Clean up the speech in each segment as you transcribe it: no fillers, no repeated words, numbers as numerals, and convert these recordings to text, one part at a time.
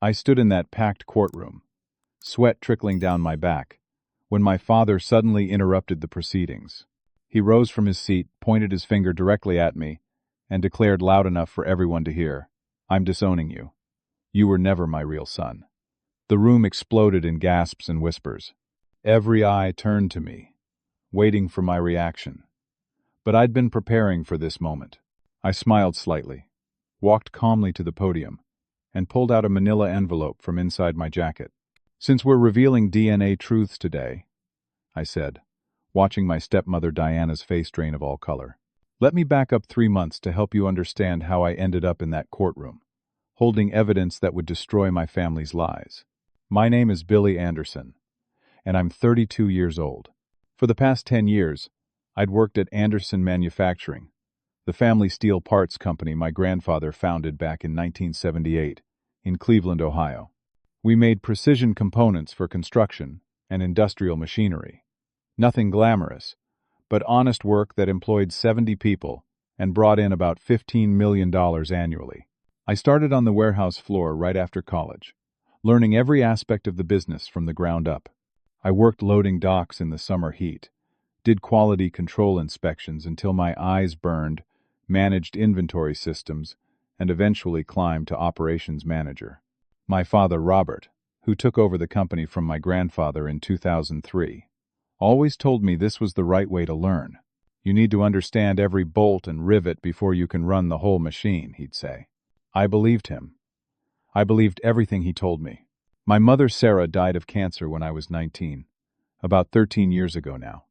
I stood in that packed courtroom, sweat trickling down my back, when my father suddenly interrupted the proceedings. He rose from his seat, pointed his finger directly at me, and declared loud enough for everyone to hear, "I'm disowning you. You were never my real son." The room exploded in gasps and whispers. Every eye turned to me, waiting for my reaction. But I'd been preparing for this moment. I smiled slightly, walked calmly to the podium, and pulled out a manila envelope from inside my jacket. "Since we're revealing DNA truths today," I said, watching my stepmother Diana's face drain of all color, "let me back up 3 months to help you understand how I ended up in that courtroom, holding evidence that would destroy my family's lies. My name is Billy Anderson, and I'm 32 years old. For the past 10 years, I'd worked at Anderson Manufacturing, the family steel parts company my grandfather founded back in 1978 in Cleveland, Ohio. We made precision components for construction and industrial machinery. Nothing glamorous, but honest work that employed 70 people and brought in about $15 million annually. I started on the warehouse floor right after college, learning every aspect of the business from the ground up. I worked loading docks in the summer heat, did quality control inspections until my eyes burned, managed inventory systems, and eventually climbed to operations manager. My father, Robert, who took over the company from my grandfather in 2003, always told me this was the right way to learn. "You need to understand every bolt and rivet before you can run the whole machine," he'd say. I believed him. I believed everything he told me. My mother, Sarah, died of cancer when I was 19, about 13 years ago now.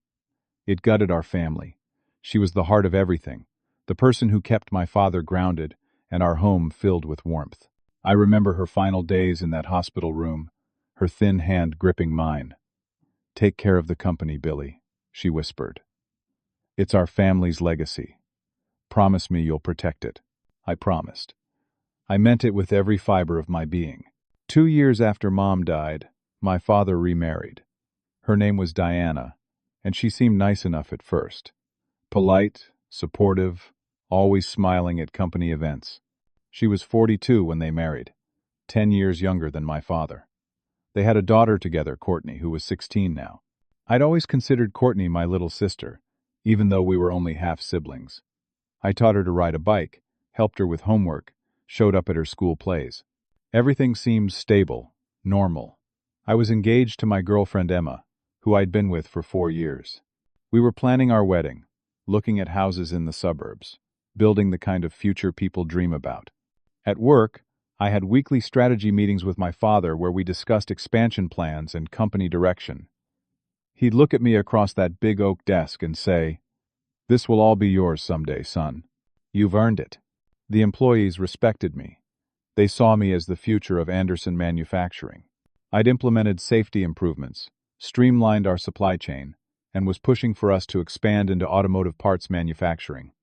It gutted our family. She was the heart of everything, the person who kept my father grounded and our home filled with warmth. I remember her final days in that hospital room, her thin hand gripping mine. "Take care of the company, Billy," she whispered. "It's our family's legacy. Promise me you'll protect it." I promised. I meant it with every fiber of my being. 2 years after Mom died, my father remarried. Her name was Diana, and she seemed nice enough at first. Polite, supportive, always smiling at company events. She was 42 when they married, 10 years younger than my father. They had a daughter together, Courtney, who was 16 now. I'd always considered Courtney my little sister, even though we were only half-siblings. I taught her to ride a bike, helped her with homework, showed up at her school plays. Everything seemed stable, normal. I was engaged to my girlfriend Emma, who I'd been with for 4 years. We were planning our wedding, looking at houses in the suburbs, building the kind of future people dream about. At work, I had weekly strategy meetings with my father where we discussed expansion plans and company direction. He'd look at me across that big oak desk and say, "This will all be yours someday, son. You've earned it." The employees respected me. They saw me as the future of Anderson Manufacturing. I'd implemented safety improvements, streamlined our supply chain, and was pushing for us to expand into automotive parts manufacturing.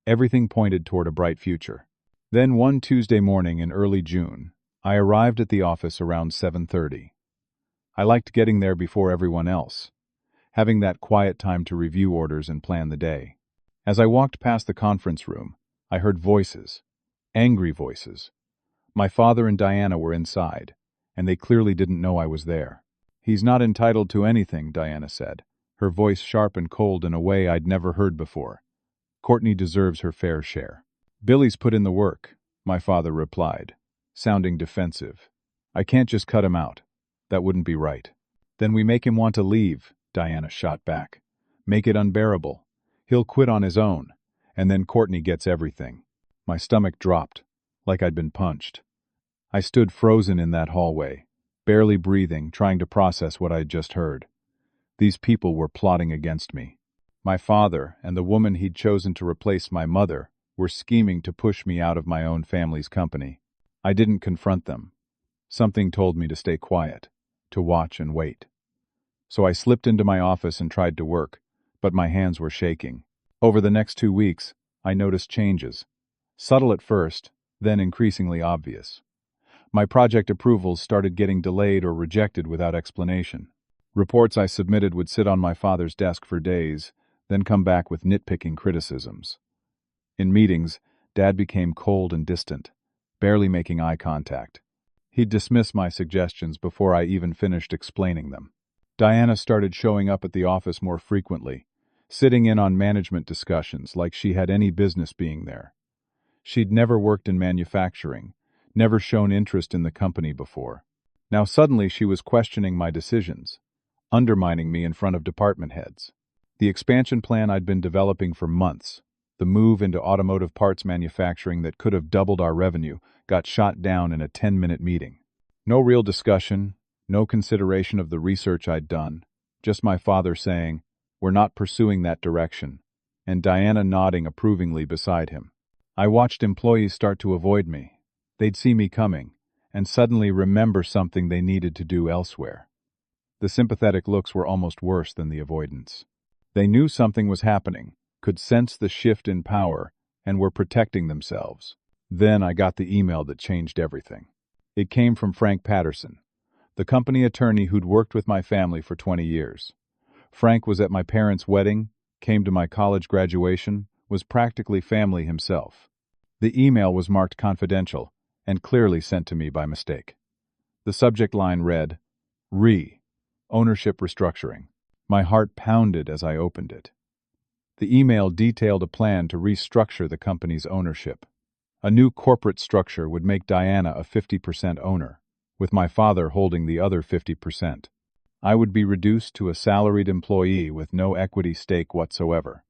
Everything pointed toward a bright future. Then one Tuesday morning in early June, I arrived at the office around 7:30. I liked getting there before everyone else, having that quiet time to review orders and plan the day. As I walked past the conference room, I heard voices, angry voices. My father and Diana were inside, and they clearly didn't know I was there. "He's not entitled to anything," Diana said, her voice sharp and cold in a way I'd never heard before. "Courtney deserves her fair share." "Billy's put in the work," my father replied, sounding defensive. "I can't just cut him out. That wouldn't be right." "Then we make him want to leave," Diana shot back. "Make it unbearable. He'll quit on his own, and then Courtney gets everything." My stomach dropped, like I'd been punched. I stood frozen in that hallway, barely breathing, trying to process what I'd just heard. These people were plotting against me. My father and the woman he'd chosen to replace my mother were scheming to push me out of my own family's company. I didn't confront them. Something told me to stay quiet, to watch and wait. So I slipped into my office and tried to work, but my hands were shaking. Over the next 2 weeks, I noticed changes. Subtle at first, then increasingly obvious. My project approvals started getting delayed or rejected without explanation. Reports I submitted would sit on my father's desk for days, then come back with nitpicking criticisms. In meetings, Dad became cold and distant, barely making eye contact. He'd dismiss my suggestions before I even finished explaining them. Diana started showing up at the office more frequently, sitting in on management discussions like she had any business being there. She'd never worked in manufacturing, never shown interest in the company before. Now suddenly she was questioning my decisions, undermining me in front of department heads. The expansion plan I'd been developing for months, the move into automotive parts manufacturing that could have doubled our revenue, got shot down in a 10-minute meeting. No real discussion, no consideration of the research I'd done, just my father saying, "We're not pursuing that direction," and Diana nodding approvingly beside him. I watched employees start to avoid me. They'd see me coming, and suddenly remember something they needed to do elsewhere. The sympathetic looks were almost worse than the avoidance. They knew something was happening, could sense the shift in power, and were protecting themselves. Then I got the email that changed everything. It came from Frank Patterson, the company attorney who'd worked with my family for 20 years. Frank was at my parents' wedding, came to my college graduation, was practically family himself. The email was marked confidential and clearly sent to me by mistake. The subject line read, Ownership Restructuring. My heart pounded as I opened it. The email detailed a plan to restructure the company's ownership. A new corporate structure would make Diana a 50% owner, with my father holding the other 50%. I would be reduced to a salaried employee with no equity stake whatsoever.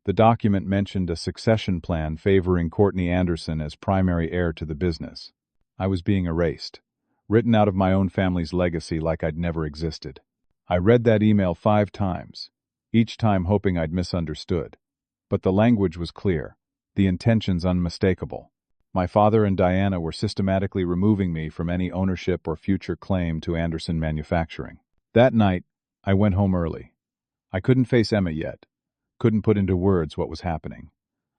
The document mentioned a succession plan favoring Courtney Anderson as primary heir to the business. I was being erased, written out of my own family's legacy like I'd never existed. I read that email 5 times, each time hoping I'd misunderstood. But the language was clear, the intentions unmistakable. My father and Diana were systematically removing me from any ownership or future claim to Anderson Manufacturing. That night, I went home early. I couldn't face Emma yet. Couldn't put into words what was happening.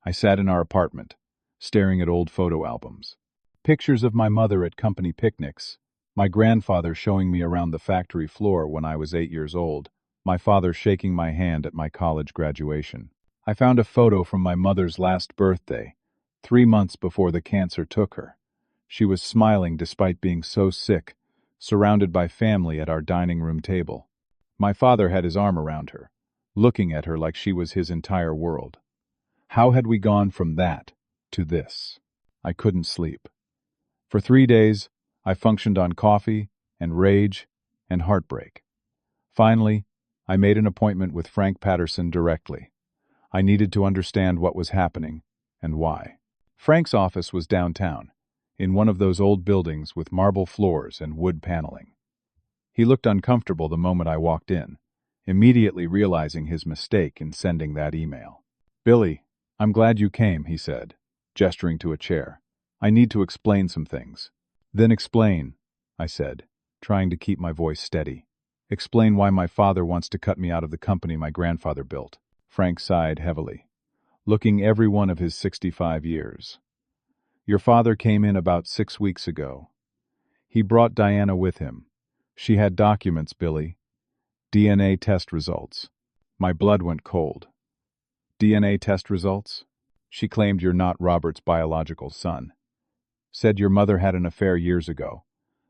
I sat in our apartment, staring at old photo albums. Pictures of my mother at company picnics, my grandfather showing me around the factory floor when I was 8 years old, my father shaking my hand at my college graduation. I found a photo from my mother's last birthday, 3 months before the cancer took her. She was smiling despite being so sick, surrounded by family at our dining room table. My father had his arm around her, looking at her like she was his entire world. How had we gone from that to this? I couldn't sleep. For 3 days, I functioned on coffee and rage and heartbreak. Finally, I made an appointment with Frank Patterson directly. I needed to understand what was happening and why. Frank's office was downtown, in one of those old buildings with marble floors and wood paneling. He looked uncomfortable the moment I walked in, immediately realizing his mistake in sending that email. "Billy, I'm glad you came," he said, gesturing to a chair. "I need to explain some things." "Then explain," I said, trying to keep my voice steady. "Explain why my father wants to cut me out of the company my grandfather built." Frank sighed heavily, looking every one of his 65 years. "Your father came in about 6 weeks ago. He brought Diana with him. She had documents, Billy. DNA test results." My blood went cold. "DNA test results? She claimed you're not Robert's biological son. Said your mother had an affair years ago.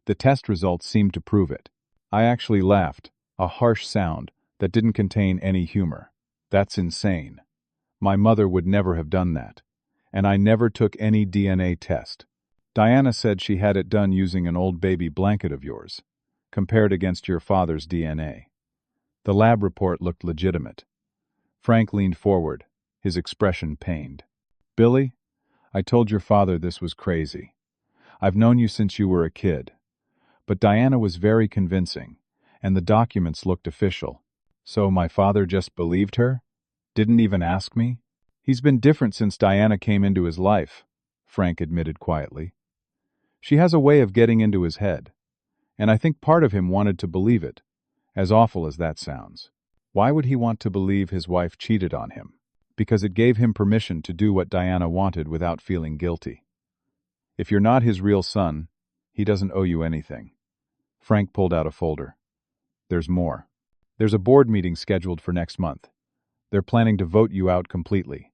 The test results seemed to prove it." I actually laughed, a harsh sound that didn't contain any humor. "That's insane. My mother would never have done that. And I never took any DNA test. Diana said she had it done using an old baby blanket of yours, compared against your father's DNA. The lab report looked legitimate." Frank leaned forward, his expression pained. "Billy, I told your father this was crazy. I've known you since you were a kid. But Diana was very convincing, and the documents looked official. So my father just believed her? Didn't even ask me?" "He's been different since Diana came into his life," Frank admitted quietly. "She has a way of getting into his head. And I think part of him wanted to believe it, as awful as that sounds. Why would he want to believe his wife cheated on him? Because it gave him permission to do what Diana wanted without feeling guilty. If you're not his real son, he doesn't owe you anything." Frank pulled out a folder. "There's more. There's a board meeting scheduled for next month. They're planning to vote you out completely.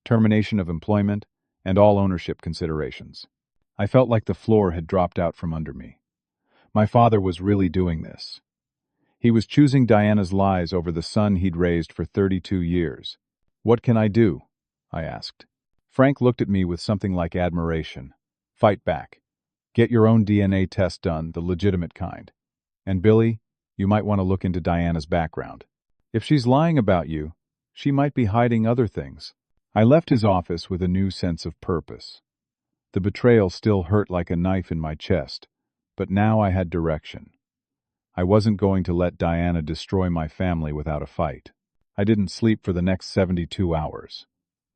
Termination of employment and all ownership considerations. I felt like the floor had dropped out from under me. My father was really doing this. He was choosing Diana's lies over the son he'd raised for 32 years. What can I do? I asked. Frank looked at me with something like admiration. Fight back. Get your own DNA test done, the legitimate kind. And Billy, you might want to look into Diana's background. If she's lying about you, she might be hiding other things. I left his office with a new sense of purpose. The betrayal still hurt like a knife in my chest, but now I had direction. I wasn't going to let Diana destroy my family without a fight. I didn't sleep for the next 72 hours.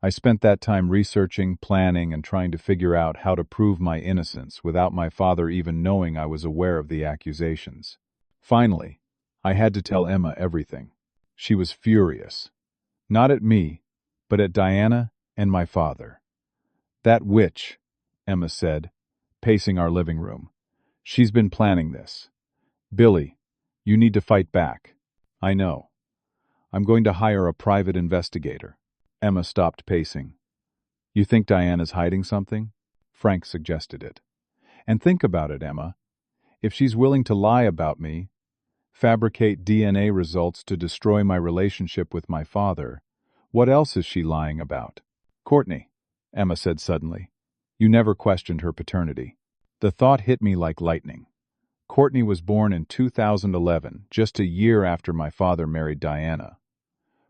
I spent that time researching, planning, and trying to figure out how to prove my innocence without my father even knowing I was aware of the accusations. Finally, I had to tell Emma everything. She was furious. Not at me, but at Diana and my father. That witch, Emma said, pacing our living room. She's been planning this. Billy, you need to fight back. I know. I'm going to hire a private investigator. Emma stopped pacing. You think Diana's hiding something? Frank suggested it. And think about it, Emma. If she's willing to lie about me, fabricate DNA results to destroy my relationship with my father, what else is she lying about? Courtney, Emma said suddenly. You never questioned her paternity. The thought hit me like lightning. Courtney was born in 2011, just a year after my father married Diana.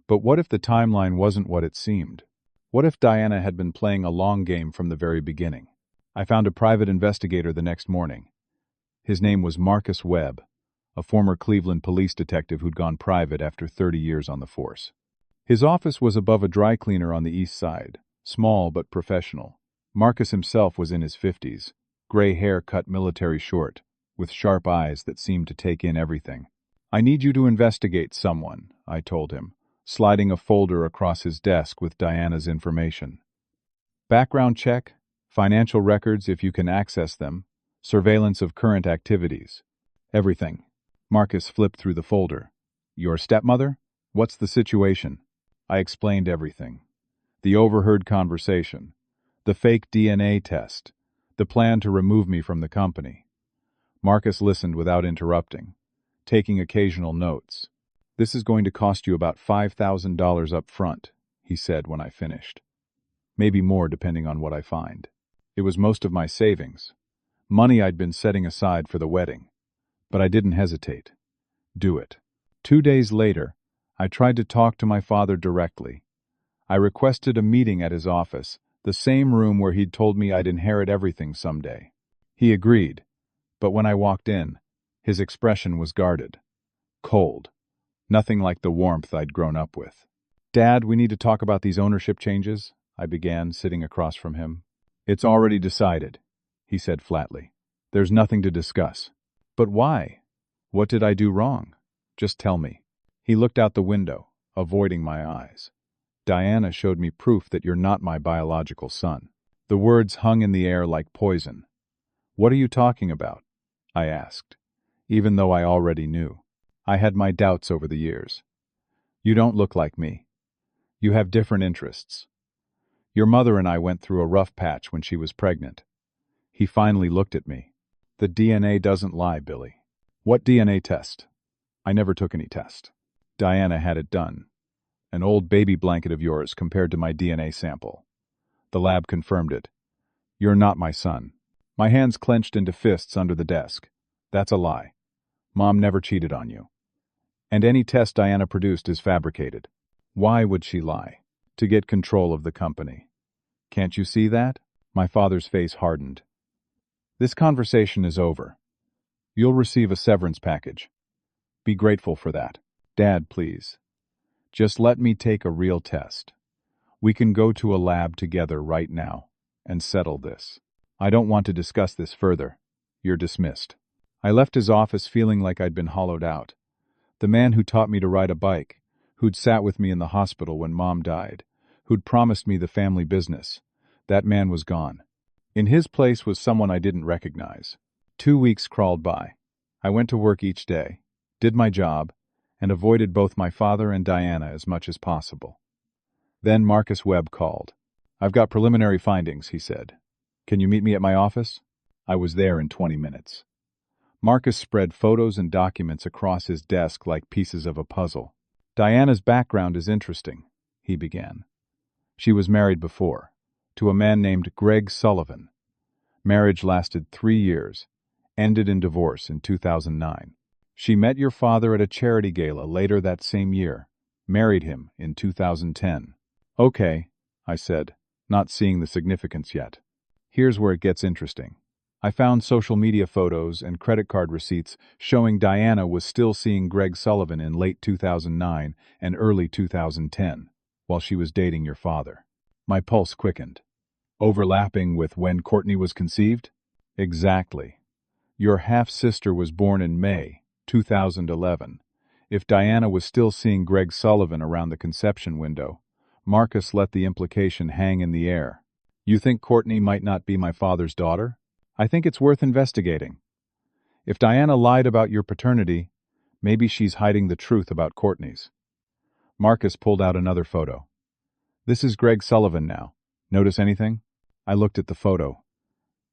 But what if the timeline wasn't what it seemed? What if Diana had been playing a long game from the very beginning? I found a private investigator the next morning. His name was Marcus Webb, a former Cleveland police detective who'd gone private after 30 years on the force. His office was above a dry cleaner on the east side, small but professional. Marcus himself was in his 50s, gray hair cut military short, with sharp eyes that seemed to take in everything. I need you to investigate someone, I told him, sliding a folder across his desk with Diana's information. Background check, financial records if you can access them, surveillance of current activities. Everything. Marcus flipped through the folder. Your stepmother? What's the situation? I explained everything. The overheard conversation, the fake DNA test, the plan to remove me from the company. Marcus listened without interrupting, taking occasional notes. This is going to cost you about $5,000 up front, he said when I finished. Maybe more depending on what I find. It was most of my savings, money I'd been setting aside for the wedding. But I didn't hesitate. Do it. 2 days later, I tried to talk to my father directly. I requested a meeting at his office, the same room where he'd told me I'd inherit everything someday. He agreed, but when I walked in, his expression was guarded. Cold. Nothing like the warmth I'd grown up with. Dad, we need to talk about these ownership changes, I began, sitting across from him. It's already decided, he said flatly. There's nothing to discuss. But why? What did I do wrong? Just tell me. He looked out the window, avoiding my eyes. Diana showed me proof that you're not my biological son. The words hung in the air like poison. What are you talking about? I asked, even though I already knew. I had my doubts over the years. You don't look like me. You have different interests. Your mother and I went through a rough patch when she was pregnant. He finally looked at me. The DNA doesn't lie, Billy. What DNA test? I never took any test. Diana had it done. An old baby blanket of yours compared to my DNA sample. The lab confirmed it. You're not my son. My hands clenched into fists under the desk. That's a lie. Mom never cheated on you. And any test Diana produced is fabricated. Why would she lie? To get control of the company. Can't you see that? My father's face hardened. This conversation is over. You'll receive a severance package. Be grateful for that. Dad, please. Just let me take a real test. We can go to a lab together right now and settle this. I don't want to discuss this further. You're dismissed. I left his office feeling like I'd been hollowed out. The man who taught me to ride a bike, who'd sat with me in the hospital when Mom died, who'd promised me the family business, that man was gone. In his place was someone I didn't recognize. 2 weeks crawled by. I went to work each day, did my job, and avoided both my father and Diana as much as possible. Then Marcus Webb called. I've got preliminary findings, he said. Can you meet me at my office? I was there in 20 minutes. Marcus spread photos and documents across his desk like pieces of a puzzle. Diana's background is interesting, he began. She was married before, to a man named Greg Sullivan. Marriage lasted 3 years, ended in divorce in 2009. She met your father at a charity gala later that same year, married him in 2010. Okay, I said, not seeing the significance yet. Here's where it gets interesting. I found social media photos and credit card receipts showing Diana was still seeing Greg Sullivan in late 2009 and early 2010, while she was dating your father. My pulse quickened. Overlapping with when Courtney was conceived? Exactly. Your half-sister was born in May 2011. If Diana was still seeing Greg Sullivan around the conception window, Marcus let the implication hang in the air. You think Courtney might not be my father's daughter? I think it's worth investigating. If Diana lied about your paternity, maybe she's hiding the truth about Courtney's. Marcus pulled out another photo. This is Greg Sullivan now. Notice anything? I looked at the photo.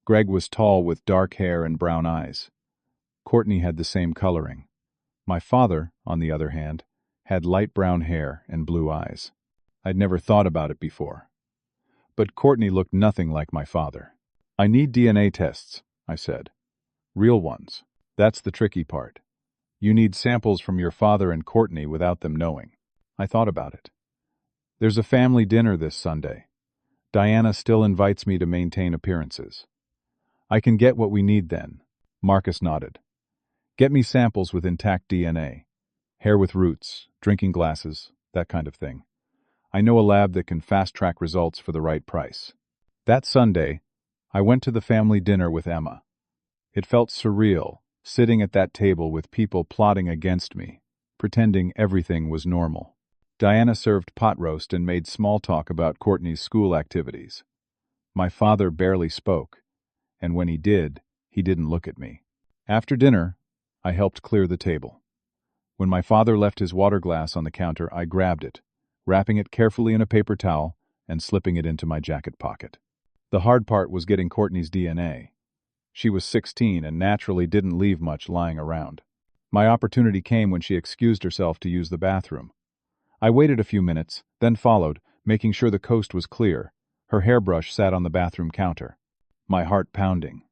Greg was tall with dark hair and brown eyes. Courtney had the same coloring. My father, on the other hand, had light brown hair and blue eyes. I'd never thought about it before. But Courtney looked nothing like my father. I need DNA tests, I said. Real ones. That's the tricky part. You need samples from your father and Courtney without them knowing. I thought about it. There's a family dinner this Sunday. Diana still invites me to maintain appearances. I can get what we need then. Marcus nodded. Get me samples with intact DNA. Hair with roots, drinking glasses, that kind of thing. I know a lab that can fast-track results for the right price. That Sunday, I went to the family dinner with Emma. It felt surreal, sitting at that table with people plotting against me, pretending everything was normal. Diana served pot roast and made small talk about Courtney's school activities. My father barely spoke, and when he didn't look at me. After dinner, I helped clear the table. When my father left his water glass on the counter, I grabbed it, wrapping it carefully in a paper towel and slipping it into my jacket pocket. The hard part was getting Courtney's DNA. She was 16 and naturally didn't leave much lying around. My opportunity came when she excused herself to use the bathroom. I waited a few minutes, then followed, making sure the coast was clear. Her hairbrush sat on the bathroom counter. My heart pounding.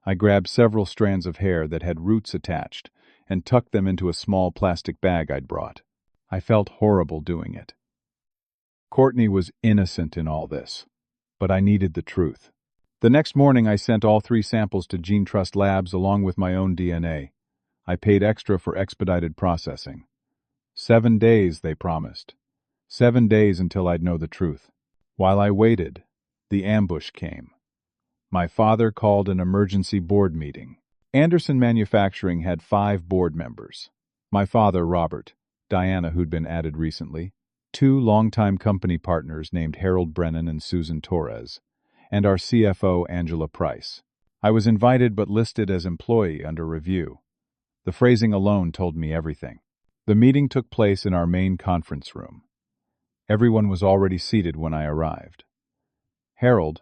I grabbed several strands of hair that had roots attached and tucked them into a small plastic bag I'd brought. I felt horrible doing it. Courtney was innocent in all this, but I needed the truth. The next morning I sent all 3 samples to Gene Trust Labs along with my own DNA. I paid extra for expedited processing. 7 days, they promised. 7 days until I'd know the truth. While I waited, the ambush came. My father called an emergency board meeting. Anderson Manufacturing had 5 board members. My father, Robert, Diana, who'd been added recently, 2 longtime company partners named Harold Brennan and Susan Torres, and our CFO, Angela Price. I was invited but listed as employee under review. The phrasing alone told me everything. The meeting took place in our main conference room. Everyone was already seated when I arrived. Harold,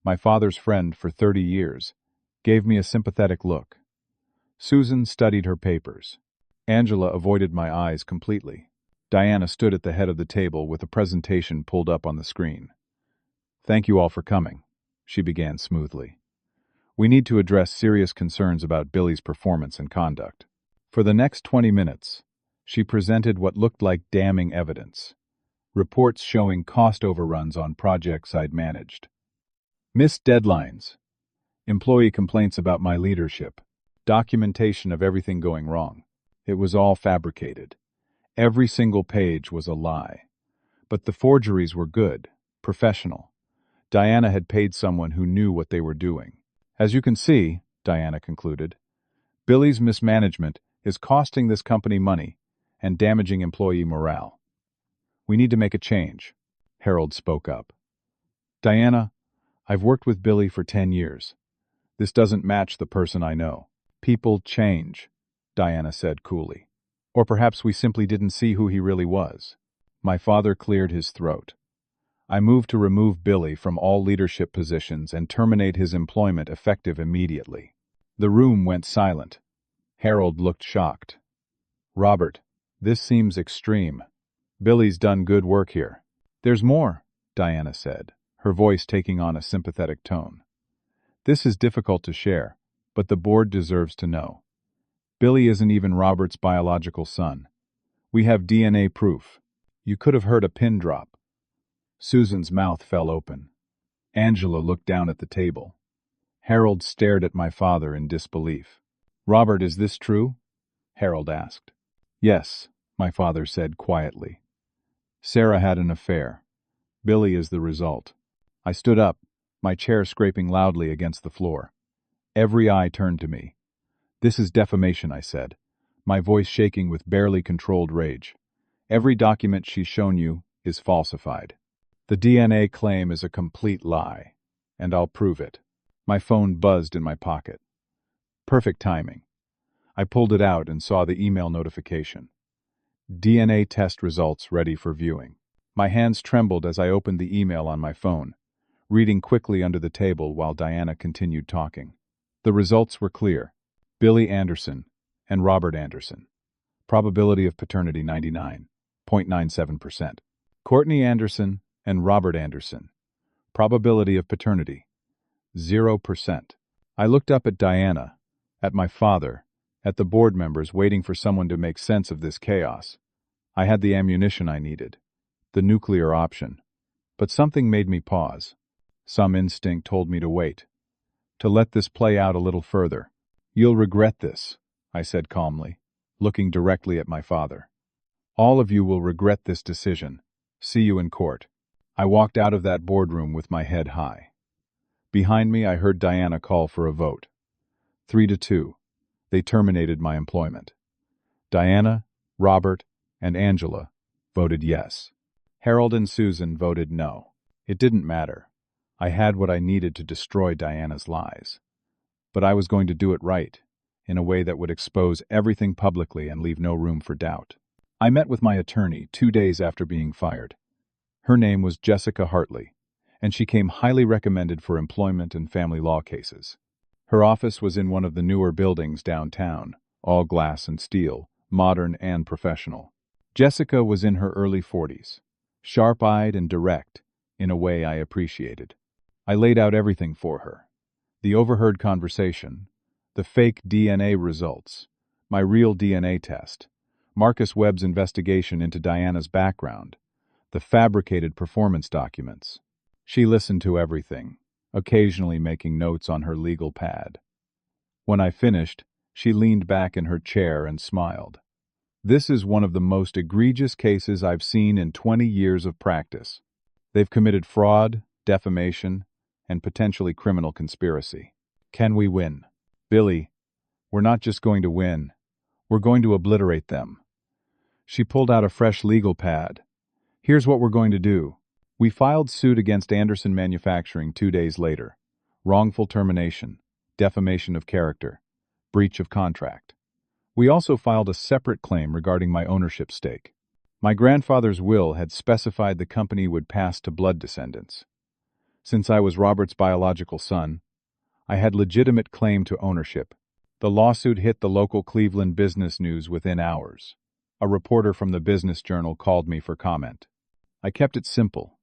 my father's friend for 30 years, gave me a sympathetic look. Susan studied her papers. Angela avoided my eyes completely. Diana stood at the head of the table with a presentation pulled up on the screen. Thank you all for coming, she began smoothly. We need to address serious concerns about Billy's performance and conduct. For the next 20 minutes, she presented what looked like damning evidence. Reports showing cost overruns on projects I'd managed. Missed deadlines. Employee complaints about my leadership. Documentation of everything going wrong. It was all fabricated. Every single page was a lie. But the forgeries were good, professional. Diana had paid someone who knew what they were doing. As you can see, Diana concluded, Billy's mismanagement is costing this company money and damaging employee morale. We need to make a change, Harold spoke up. Diana, I've worked with Billy for 10 years. This doesn't match the person I know. People change, Diana said coolly. Or perhaps we simply didn't see who he really was. My father cleared his throat. I moved to remove Billy from all leadership positions and terminate his employment effective immediately. The room went silent. Harold looked shocked. Robert, this seems extreme. Billy's done good work here. There's more, Diana said, her voice taking on a sympathetic tone. This is difficult to share, but the board deserves to know. Billy isn't even Robert's biological son. We have DNA proof. You could have heard a pin drop. Susan's mouth fell open. Angela looked down at the table. Harold stared at my father in disbelief. Robert, is this true? Harold asked. Yes, my father said quietly. Sarah had an affair. Billy is the result. I stood up, my chair scraping loudly against the floor. Every eye turned to me. This is defamation, I said, my voice shaking with barely controlled rage. Every document she's shown you is falsified. The DNA claim is a complete lie, and I'll prove it. My phone buzzed in my pocket. Perfect timing. I pulled it out and saw the email notification. DNA test results ready for viewing. My hands trembled as I opened the email on my phone, reading quickly under the table while Diana continued talking. The results were clear. Billy Anderson and Robert Anderson. Probability of paternity 99.97%. Courtney Anderson and Robert Anderson. Probability of paternity 0%. I looked up at Diana, at my father, at the board members waiting for someone to make sense of this chaos. I had the ammunition I needed, the nuclear option. But something made me pause. Some instinct told me to wait, to let this play out a little further. You'll regret this, I said calmly, looking directly at my father. All of you will regret this decision. See you in court. I walked out of that boardroom with my head high. Behind me, I heard Diana call for a vote. 3-2. They terminated my employment. Diana, Robert, and Angela voted yes. Harold and Susan voted no. It didn't matter. I had what I needed to destroy Diana's lies. But I was going to do it right, in a way that would expose everything publicly and leave no room for doubt. I met with my attorney 2 days after being fired. Her name was Jessica Hartley, and she came highly recommended for employment and family law cases. Her office was in one of the newer buildings downtown, all glass and steel, modern and professional. Jessica was in her early 40s, sharp-eyed and direct, in a way I appreciated. I laid out everything for her. The overheard conversation, the fake DNA results, my real DNA test, Marcus Webb's investigation into Diana's background, the fabricated performance documents. She listened to everything, occasionally making notes on her legal pad. When I finished, she leaned back in her chair and smiled. This is one of the most egregious cases I've seen in 20 years of practice. They've committed fraud, defamation, and potentially criminal conspiracy. Can we win? Billy, we're not just going to win. We're going to obliterate them. She pulled out a fresh legal pad. Here's what we're going to do. We filed suit against Anderson Manufacturing 2 days later. Wrongful termination, defamation of character, breach of contract. We also filed a separate claim regarding my ownership stake. My grandfather's will had specified the company would pass to blood descendants. Since I was Robert's biological son, I had legitimate claim to ownership. The lawsuit hit the local Cleveland business news within hours. A reporter from the Business Journal called me for comment. I kept it simple.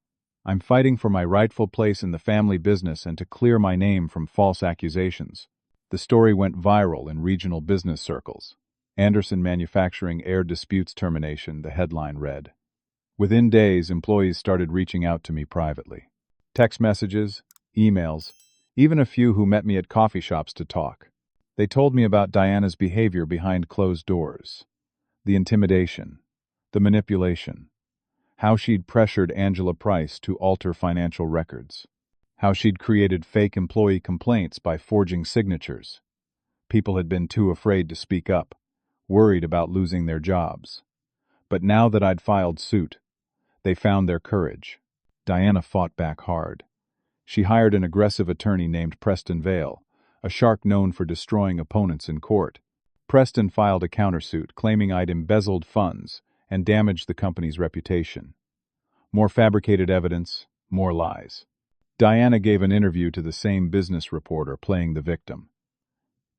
I'm fighting for my rightful place in the family business and to clear my name from false accusations. The story went viral in regional business circles. Anderson Manufacturing aired disputes termination, the headline read. Within days, employees started reaching out to me privately. Text messages, emails, even a few who met me at coffee shops to talk. They told me about Diana's behavior behind closed doors, the intimidation, the manipulation, how she'd pressured Angela Price to alter financial records, how she'd created fake employee complaints by forging signatures. People had been too afraid to speak up, worried about losing their jobs. But now that I'd filed suit, they found their courage. Diana fought back hard. She hired an aggressive attorney named Preston Vale, a shark known for destroying opponents in court. Preston filed a countersuit claiming I'd embezzled funds and damaged the company's reputation. More fabricated evidence, More lies. Diana gave an interview to the same business reporter playing the victim.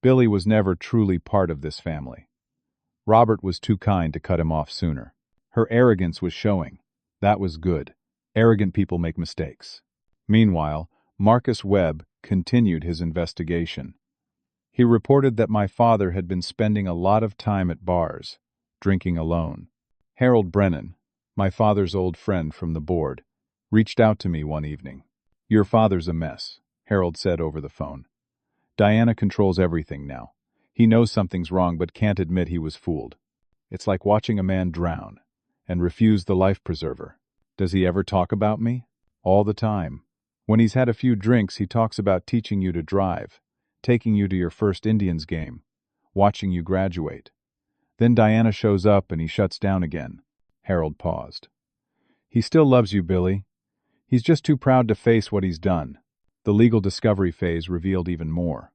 Billy was never truly part of this family. Robert was too kind to cut him off sooner. Her arrogance was showing. That was good. Arrogant people make mistakes. Meanwhile, Marcus Webb continued his investigation. He reported that my father had been spending a lot of time at bars, drinking alone. Harold Brennan, my father's old friend from the board, reached out to me one evening. "Your father's a mess," Harold said over the phone. "Diana controls everything now. He knows something's wrong but can't admit he was fooled. It's like watching a man drown and refuse the life preserver." "Does he ever talk about me?" "All the time. When he's had a few drinks, he talks about teaching you to drive, taking you to your first Indians game, watching you graduate. Then Diana shows up and he shuts down again." Harold paused. "He still loves you, Billy. He's just too proud to face what he's done." The legal discovery phase revealed even more.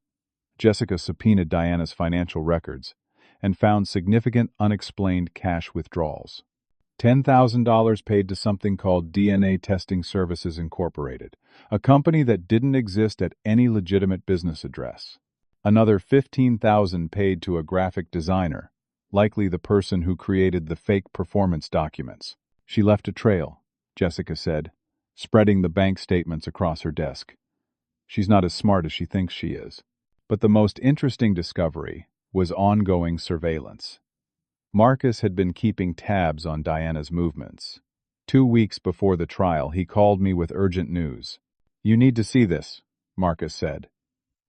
Jessica subpoenaed Diana's financial records and found significant unexplained cash withdrawals. $10,000 paid to something called DNA Testing Services Incorporated, a company that didn't exist at any legitimate business address. Another $15,000 paid to a graphic designer, likely the person who created the fake performance documents. "She left a trail," Jessica said, spreading the bank statements across her desk. "She's not as smart as she thinks she is." But the most interesting discovery was ongoing surveillance. Marcus had been keeping tabs on Diana's movements. 2 weeks before the trial, he called me with urgent news. "You need to see this," Marcus said.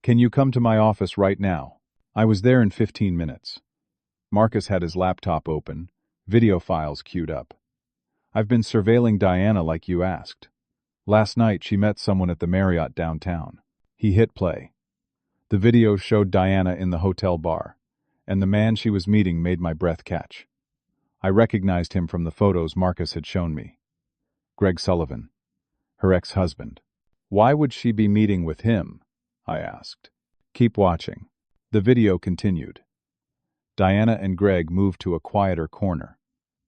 "Can you come to my office right now?" I was there in 15 minutes. Marcus had his laptop open, video files queued up. "I've been surveilling Diana like you asked. Last night she met someone at the Marriott downtown." He hit play. The video showed Diana in the hotel bar, and the man she was meeting made my breath catch. I recognized him from the photos Marcus had shown me. Greg Sullivan, her ex-husband. "Why would she be meeting with him?" I asked. "Keep watching." The video continued. Diana and Greg moved to a quieter corner.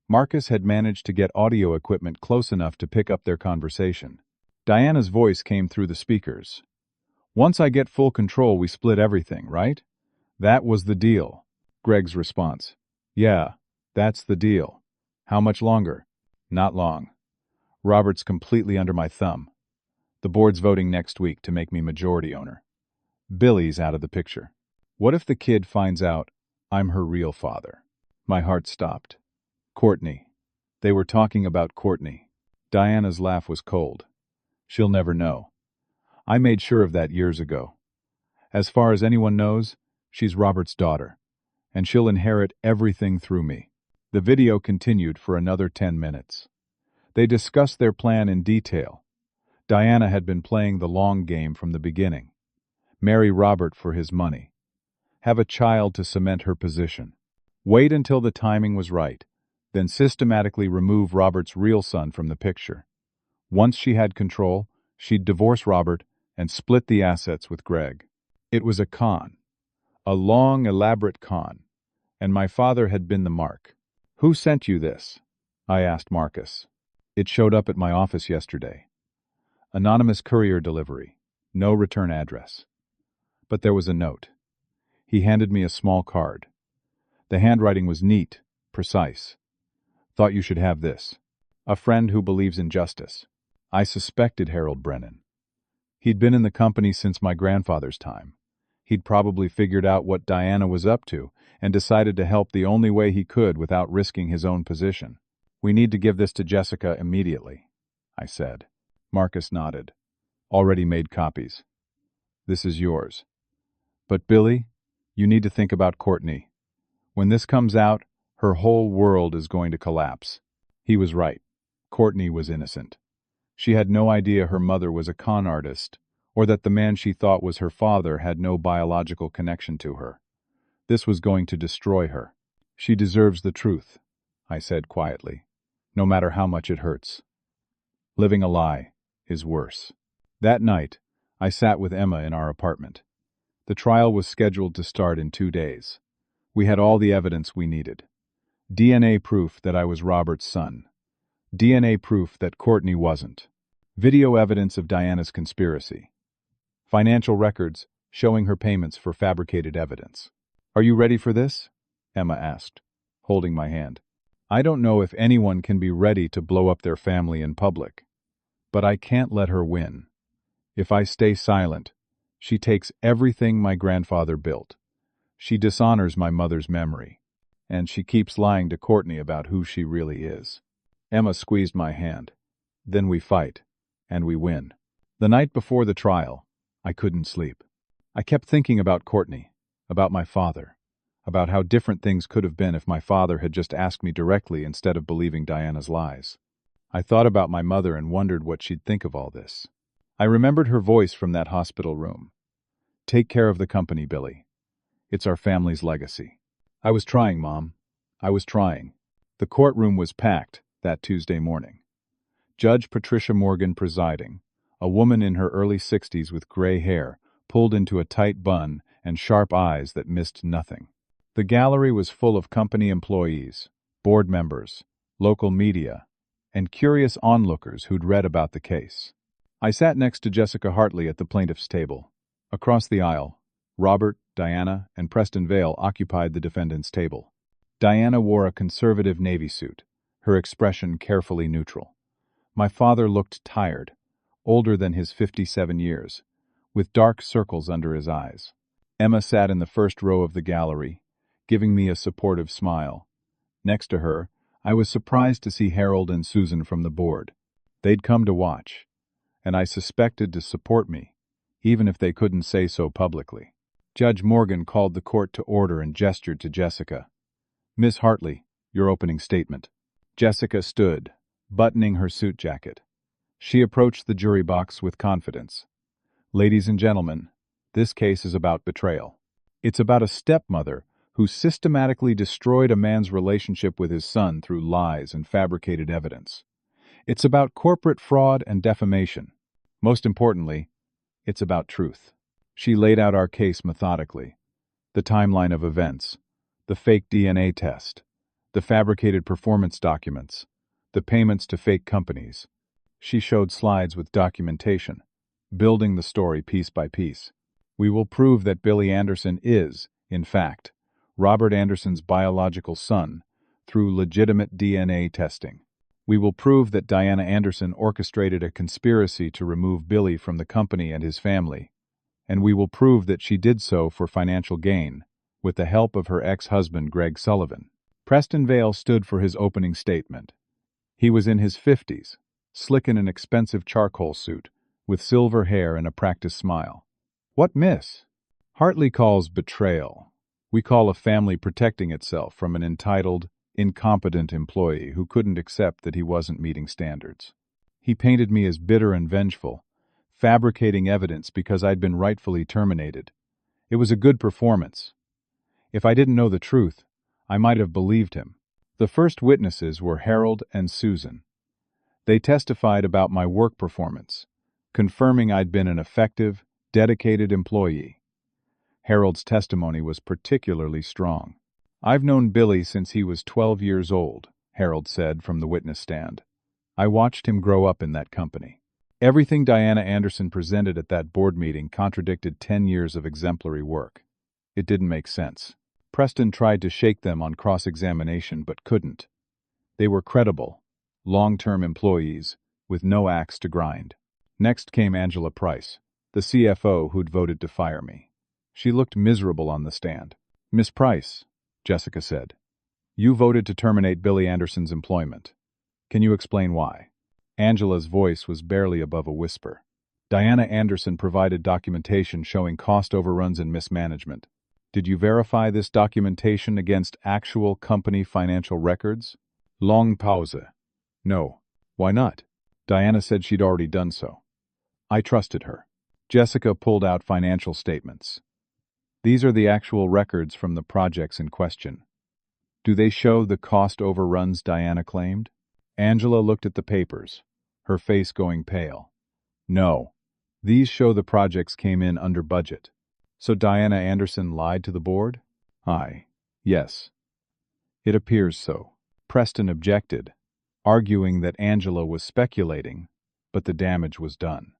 Marcus had managed to get audio equipment close enough to pick up their conversation. Diana's voice came through the speakers. "Once I get full control, we split everything, right?" "That was the deal." Greg's response. "Yeah, that's the deal. How much longer?" "Not long. Robert's completely under my thumb. The board's voting next week to make me majority owner. Billy's out of the picture. What if the kid finds out I'm her real father?" My heart stopped. "Courtney." They were talking about Courtney. Diana's laugh was cold. "She'll never know. I made sure of that years ago. As far as anyone knows, she's Robert's daughter, and she'll inherit everything through me." The video continued for another 10 minutes. They discussed their plan in detail. Diana had been playing the long game from the beginning. Marry Robert for his money. Have a child to cement her position. Wait until the timing was right, then systematically remove Robert's real son from the picture. Once she had control, she'd divorce Robert and split the assets with Greg. It was a con. A long, elaborate con. And my father had been the mark. "Who sent you this?" I asked Marcus. "It showed up at my office yesterday. Anonymous courier delivery. No return address." But there was a note. He handed me a small card. The handwriting was neat, precise. "Thought you should have this. A friend who believes in justice." I suspected Harold Brennan. He'd been in the company since my grandfather's time. He'd probably figured out what Diana was up to and decided to help the only way he could without risking his own position. "We need to give this to Jessica immediately," I said. Marcus nodded. "Already made copies. This is yours. But Billy, you need to think about Courtney. When this comes out, her whole world is going to collapse." He was right. Courtney was innocent. She had no idea her mother was a con artist, or that the man she thought was her father had no biological connection to her. This was going to destroy her. "She deserves the truth," I said quietly, "no matter how much it hurts. Living a lie is worse." That night, I sat with Emma in our apartment. The trial was scheduled to start in 2 days. We had all the evidence we needed. DNA proof that I was Robert's son. DNA proof that Courtney wasn't. Video evidence of Diana's conspiracy. Financial records showing her payments for fabricated evidence. Are you ready for this? Emma asked, holding my hand. I don't know if anyone can be ready to blow up their family in public, but I can't let her win. If I stay silent, she takes everything my grandfather built. She dishonors my mother's memory, and she keeps lying to Courtney about who she really is. Emma squeezed my hand. Then we fight, and we win. The night before the trial, I couldn't sleep. I kept thinking about Courtney, about my father, about how different things could have been if my father had just asked me directly instead of believing Diana's lies. I thought about my mother and wondered what she'd think of all this. I remembered her voice from that hospital room. Take care of the company, Billy. It's our family's legacy. I was trying, Mom. I was trying. The courtroom was packed that Tuesday morning. Judge Patricia Morgan presiding, a woman in her early 60s with gray hair, pulled into a tight bun and sharp eyes that missed nothing. The gallery was full of company employees, board members, local media, and curious onlookers who'd read about the case. I sat next to Jessica Hartley at the plaintiff's table. Across the aisle, Robert, Diana, and Preston Vale occupied the defendant's table. Diana wore a conservative navy suit, her expression carefully neutral. My father looked tired, older than his 57 years, with dark circles under his eyes. Emma sat in the first row of the gallery, giving me a supportive smile. Next to her, I was surprised to see Harold and Susan from the board. They'd come to watch, and I suspected to support me, even if they couldn't say so publicly. Judge Morgan called the court to order and gestured to Jessica. Miss Hartley, your opening statement. Jessica stood, buttoning her suit jacket. She approached the jury box with confidence. Ladies and gentlemen, this case is about betrayal. It's about a stepmother who systematically destroyed a man's relationship with his son through lies and fabricated evidence. It's about corporate fraud and defamation. Most importantly, it's about truth. She laid out our case methodically. The timeline of events, the fake DNA test, the fabricated performance documents, the payments to fake companies. She showed slides with documentation, building the story piece by piece. We will prove that Billy Anderson is, in fact, Robert Anderson's biological son through legitimate DNA testing. We will prove that Diana Anderson orchestrated a conspiracy to remove Billy from the company and his family, and we will prove that she did so for financial gain, with the help of her ex-husband Greg Sullivan. Preston Vale stood for his opening statement. He was in his 50s, slick in an expensive charcoal suit, with silver hair and a practiced smile. What miss? Hartley calls betrayal. We call a family protecting itself from an entitled, incompetent employee who couldn't accept that he wasn't meeting standards. He painted me as bitter and vengeful, fabricating evidence because I'd been rightfully terminated. It was a good performance. If I didn't know the truth, I might have believed him. The first witnesses were Harold and Susan. They testified about my work performance, confirming I'd been an effective, dedicated employee. Harold's testimony was particularly strong. I've known Billy since he was 12 years old, Harold said from the witness stand. I watched him grow up in that company. Everything Diana Anderson presented at that board meeting contradicted 10 years of exemplary work. It didn't make sense. Preston tried to shake them on cross-examination but couldn't. They were credible, long-term employees with no axe to grind. Next came Angela Price, the CFO who'd voted to fire me. She looked miserable on the stand. Miss Price, Jessica said, you voted to terminate Billy Anderson's employment. Can you explain why? Angela's voice was barely above a whisper. Diana Anderson provided documentation showing cost overruns and mismanagement. Did you verify this documentation against actual company financial records? Long pause. No. Why not? Diana said she'd already done so. I trusted her. Jessica pulled out financial statements. These are the actual records from the projects in question. Do they show the cost overruns Diana claimed? Angela looked at the papers, her face going pale. No. These show the projects came in under budget. So Diana Anderson lied to the board? Aye. Yes. It appears so. Preston objected, arguing that Angela was speculating, but the damage was done.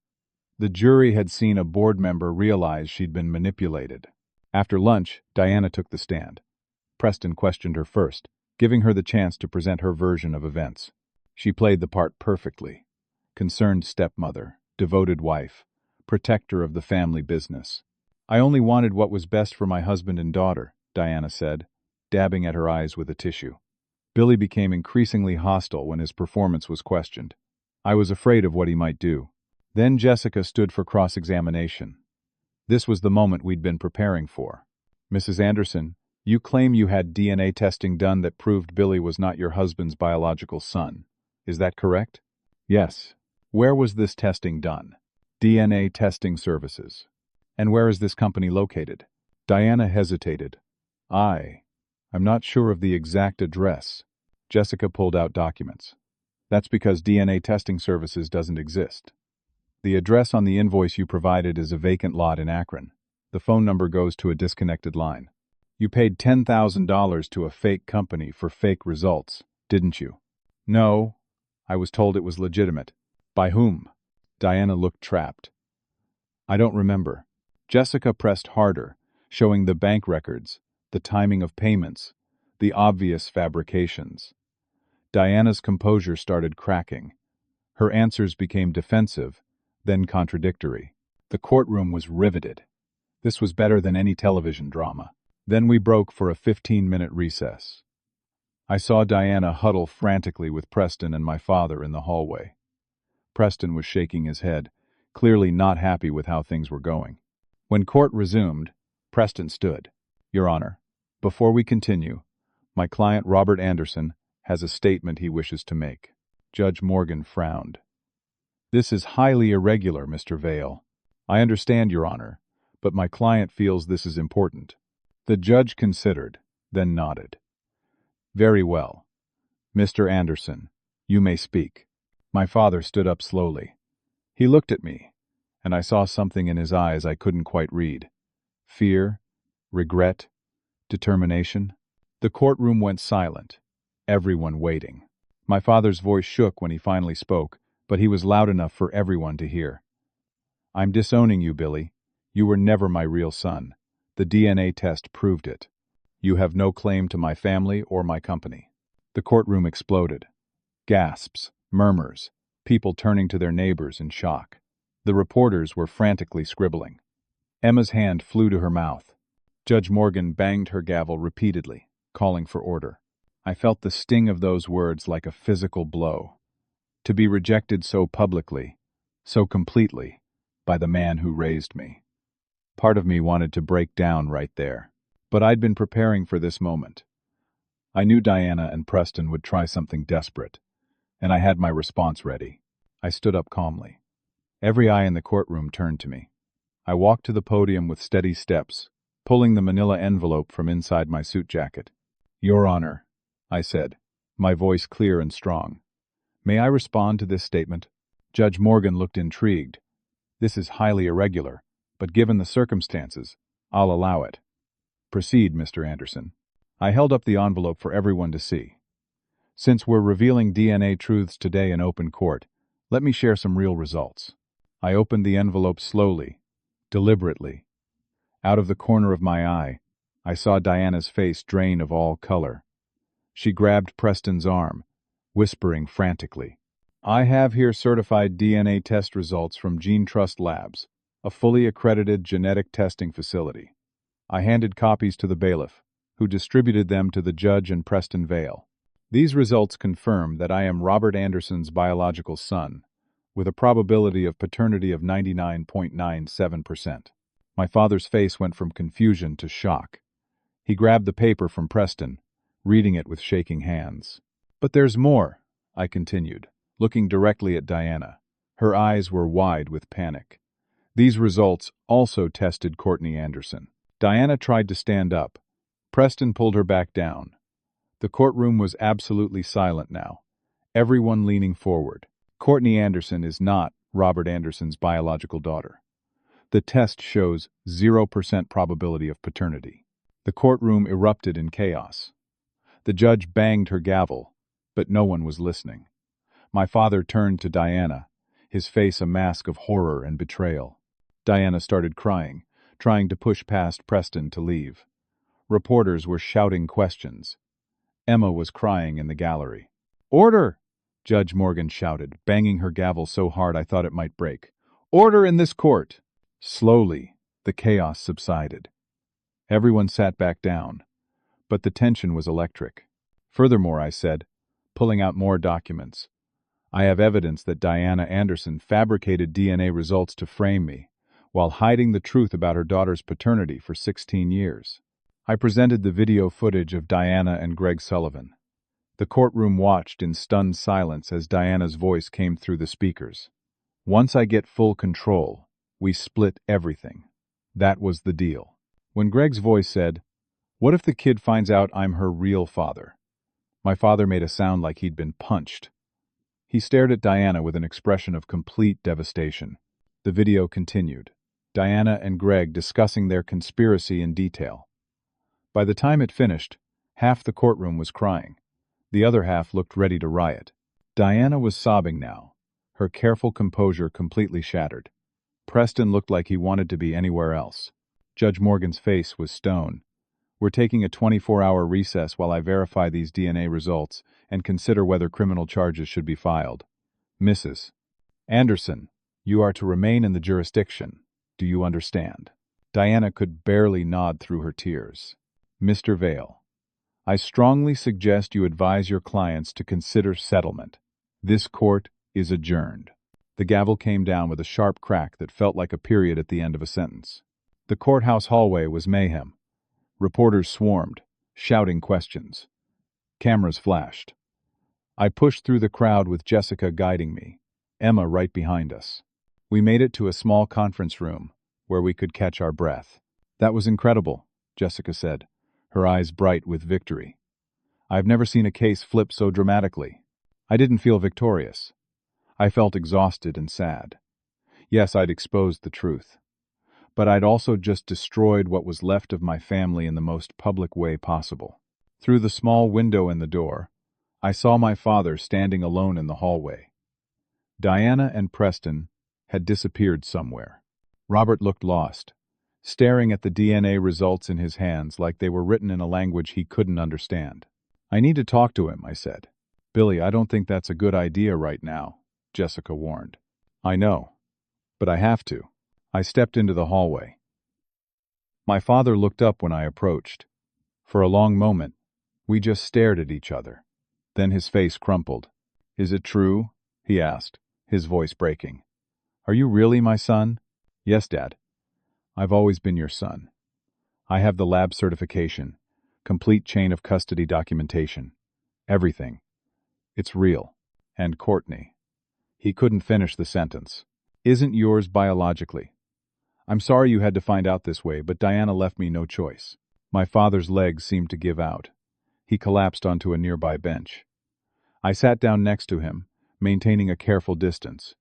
The jury had seen a board member realize she'd been manipulated. After lunch, Diana took the stand. Preston questioned her first, giving her the chance to present her version of events. She played the part perfectly. Concerned stepmother, devoted wife, protector of the family business. "I only wanted what was best for my husband and daughter," Diana said, dabbing at her eyes with a tissue. Billy became increasingly hostile when his performance was questioned. I was afraid of what he might do. Then Jessica stood for cross-examination. This was the moment we'd been preparing for. "Mrs. Anderson, you claim you had DNA testing done that proved Billy was not your husband's biological son. Is that correct?" "Yes." "Where was this testing done?" "DNA Testing Services." "And where is this company located?" Diana hesitated. I'm not sure of the exact address." Jessica pulled out documents. "That's because DNA Testing Services doesn't exist. The address on the invoice you provided is a vacant lot in Akron. The phone number goes to a disconnected line. You paid $10,000 to a fake company for fake results, didn't you?" "No. I was told it was legitimate." "By whom?" Diana looked trapped. "I don't remember." Jessica pressed harder, showing the bank records, the timing of payments, the obvious fabrications. Diana's composure started cracking. Her answers became defensive, then contradictory. The courtroom was riveted. This was better than any television drama. Then we broke for a 15-minute recess. I saw Diana huddle frantically with Preston and my father in the hallway. Preston was shaking his head, clearly not happy with how things were going. When court resumed, Preston stood. "Your Honor, before we continue, my client Robert Anderson has a statement he wishes to make." Judge Morgan frowned. "This is highly irregular, Mr. Vale. I understand, Your Honor, but my client feels this is important." The judge considered, then nodded. "Very well. Mr. Anderson, you may speak." My father stood up slowly. He looked at me, and I saw something in his eyes I couldn't quite read. Fear, regret, determination. The courtroom went silent, everyone waiting. My father's voice shook when he finally spoke, but he was loud enough for everyone to hear. "I'm disowning you, Billy. You were never my real son. The DNA test proved it. You have no claim to my family or my company." The courtroom exploded. Gasps, murmurs, people turning to their neighbors in shock. The reporters were frantically scribbling. Emma's hand flew to her mouth. Judge Morgan banged her gavel repeatedly, calling for order. I felt the sting of those words like a physical blow. To be rejected so publicly, so completely, by the man who raised me. Part of me wanted to break down right there. But I'd been preparing for this moment. I knew Diana and Preston would try something desperate, and I had my response ready. I stood up calmly. Every eye in the courtroom turned to me. I walked to the podium with steady steps, pulling the manila envelope from inside my suit jacket. "Your Honor," I said, my voice clear and strong. "May I respond to this statement?" Judge Morgan looked intrigued. "This is highly irregular, but given the circumstances, I'll allow it." "Proceed, Mr. Anderson." I held up the envelope for everyone to see. "Since we're revealing DNA truths today in open court, let me share some real results." I opened the envelope slowly, deliberately. Out of the corner of my eye, I saw Diana's face drain of all color. She grabbed Preston's arm, whispering frantically. "I have here certified DNA test results from Gene Trust Labs, a fully accredited genetic testing facility." I handed copies to the bailiff, who distributed them to the judge and Preston Vale. "These results confirm that I am Robert Anderson's biological son, with a probability of paternity of 99.97%. My father's face went from confusion to shock. He grabbed the paper from Preston, reading it with shaking hands. "But there's more," I continued, looking directly at Diana. Her eyes were wide with panic. "These results also tested Courtney Anderson." Diana tried to stand up. Preston pulled her back down. The courtroom was absolutely silent now, everyone leaning forward. "Courtney Anderson is not Robert Anderson's biological daughter. The test shows 0% probability of paternity." The courtroom erupted in chaos. The judge banged her gavel, but no one was listening. My father turned to Diana, his face a mask of horror and betrayal. Diana started crying, trying to push past Preston to leave. Reporters were shouting questions. Emma was crying in the gallery. "Order!" Judge Morgan shouted, banging her gavel so hard I thought it might break. "Order in this court!" Slowly, the chaos subsided. Everyone sat back down, but the tension was electric. "Furthermore," I said, pulling out more documents, "I have evidence that Diana Anderson fabricated DNA results to frame me, while hiding the truth about her daughter's paternity for 16 years. I presented the video footage of Diana and Greg Sullivan. The courtroom watched in stunned silence as Diana's voice came through the speakers. "Once I get full control, we split everything." That was the deal. When Greg's voice said, "What if the kid finds out I'm her real father?" My father made a sound like he'd been punched. He stared at Diana with an expression of complete devastation. The video continued, Diana and Greg discussing their conspiracy in detail. By the time it finished, half the courtroom was crying. The other half looked ready to riot. Diana was sobbing now, her careful composure completely shattered. Preston looked like he wanted to be anywhere else. Judge Morgan's face was stone. "We're taking a 24-hour recess while I verify these DNA results and consider whether criminal charges should be filed. Mrs. Anderson, you are to remain in the jurisdiction. Do you understand?" Diana could barely nod through her tears. "Mr. Vale, I strongly suggest you advise your clients to consider settlement. This court is adjourned." The gavel came down with a sharp crack that felt like a period at the end of a sentence. The courthouse hallway was mayhem. Reporters swarmed, shouting questions. Cameras flashed. I pushed through the crowd with Jessica guiding me, Emma right behind us. We made it to a small conference room, where we could catch our breath. "That was incredible," Jessica said, her eyes bright with victory. "I've never seen a case flip so dramatically." I didn't feel victorious. I felt exhausted and sad. Yes, I'd exposed the truth. But I'd also just destroyed what was left of my family in the most public way possible. Through the small window in the door, I saw my father standing alone in the hallway. Diana and Preston had disappeared somewhere. Robert looked lost, staring at the DNA results in his hands like they were written in a language he couldn't understand. "I need to talk to him," I said. "Billy, I don't think that's a good idea right now," Jessica warned. "I know, but I have to." I stepped into the hallway. My father looked up when I approached. For a long moment, we just stared at each other. Then his face crumpled. "Is it true?" he asked, his voice breaking. "Are you really my son?" "Yes, Dad. I've always been your son. I have the lab certification, complete chain of custody documentation. Everything. It's real. And Courtney." He couldn't finish the sentence. "Isn't yours biologically. I'm sorry you had to find out this way, but Diana left me no choice." My father's legs seemed to give out. He collapsed onto a nearby bench. I sat down next to him, maintaining a careful distance.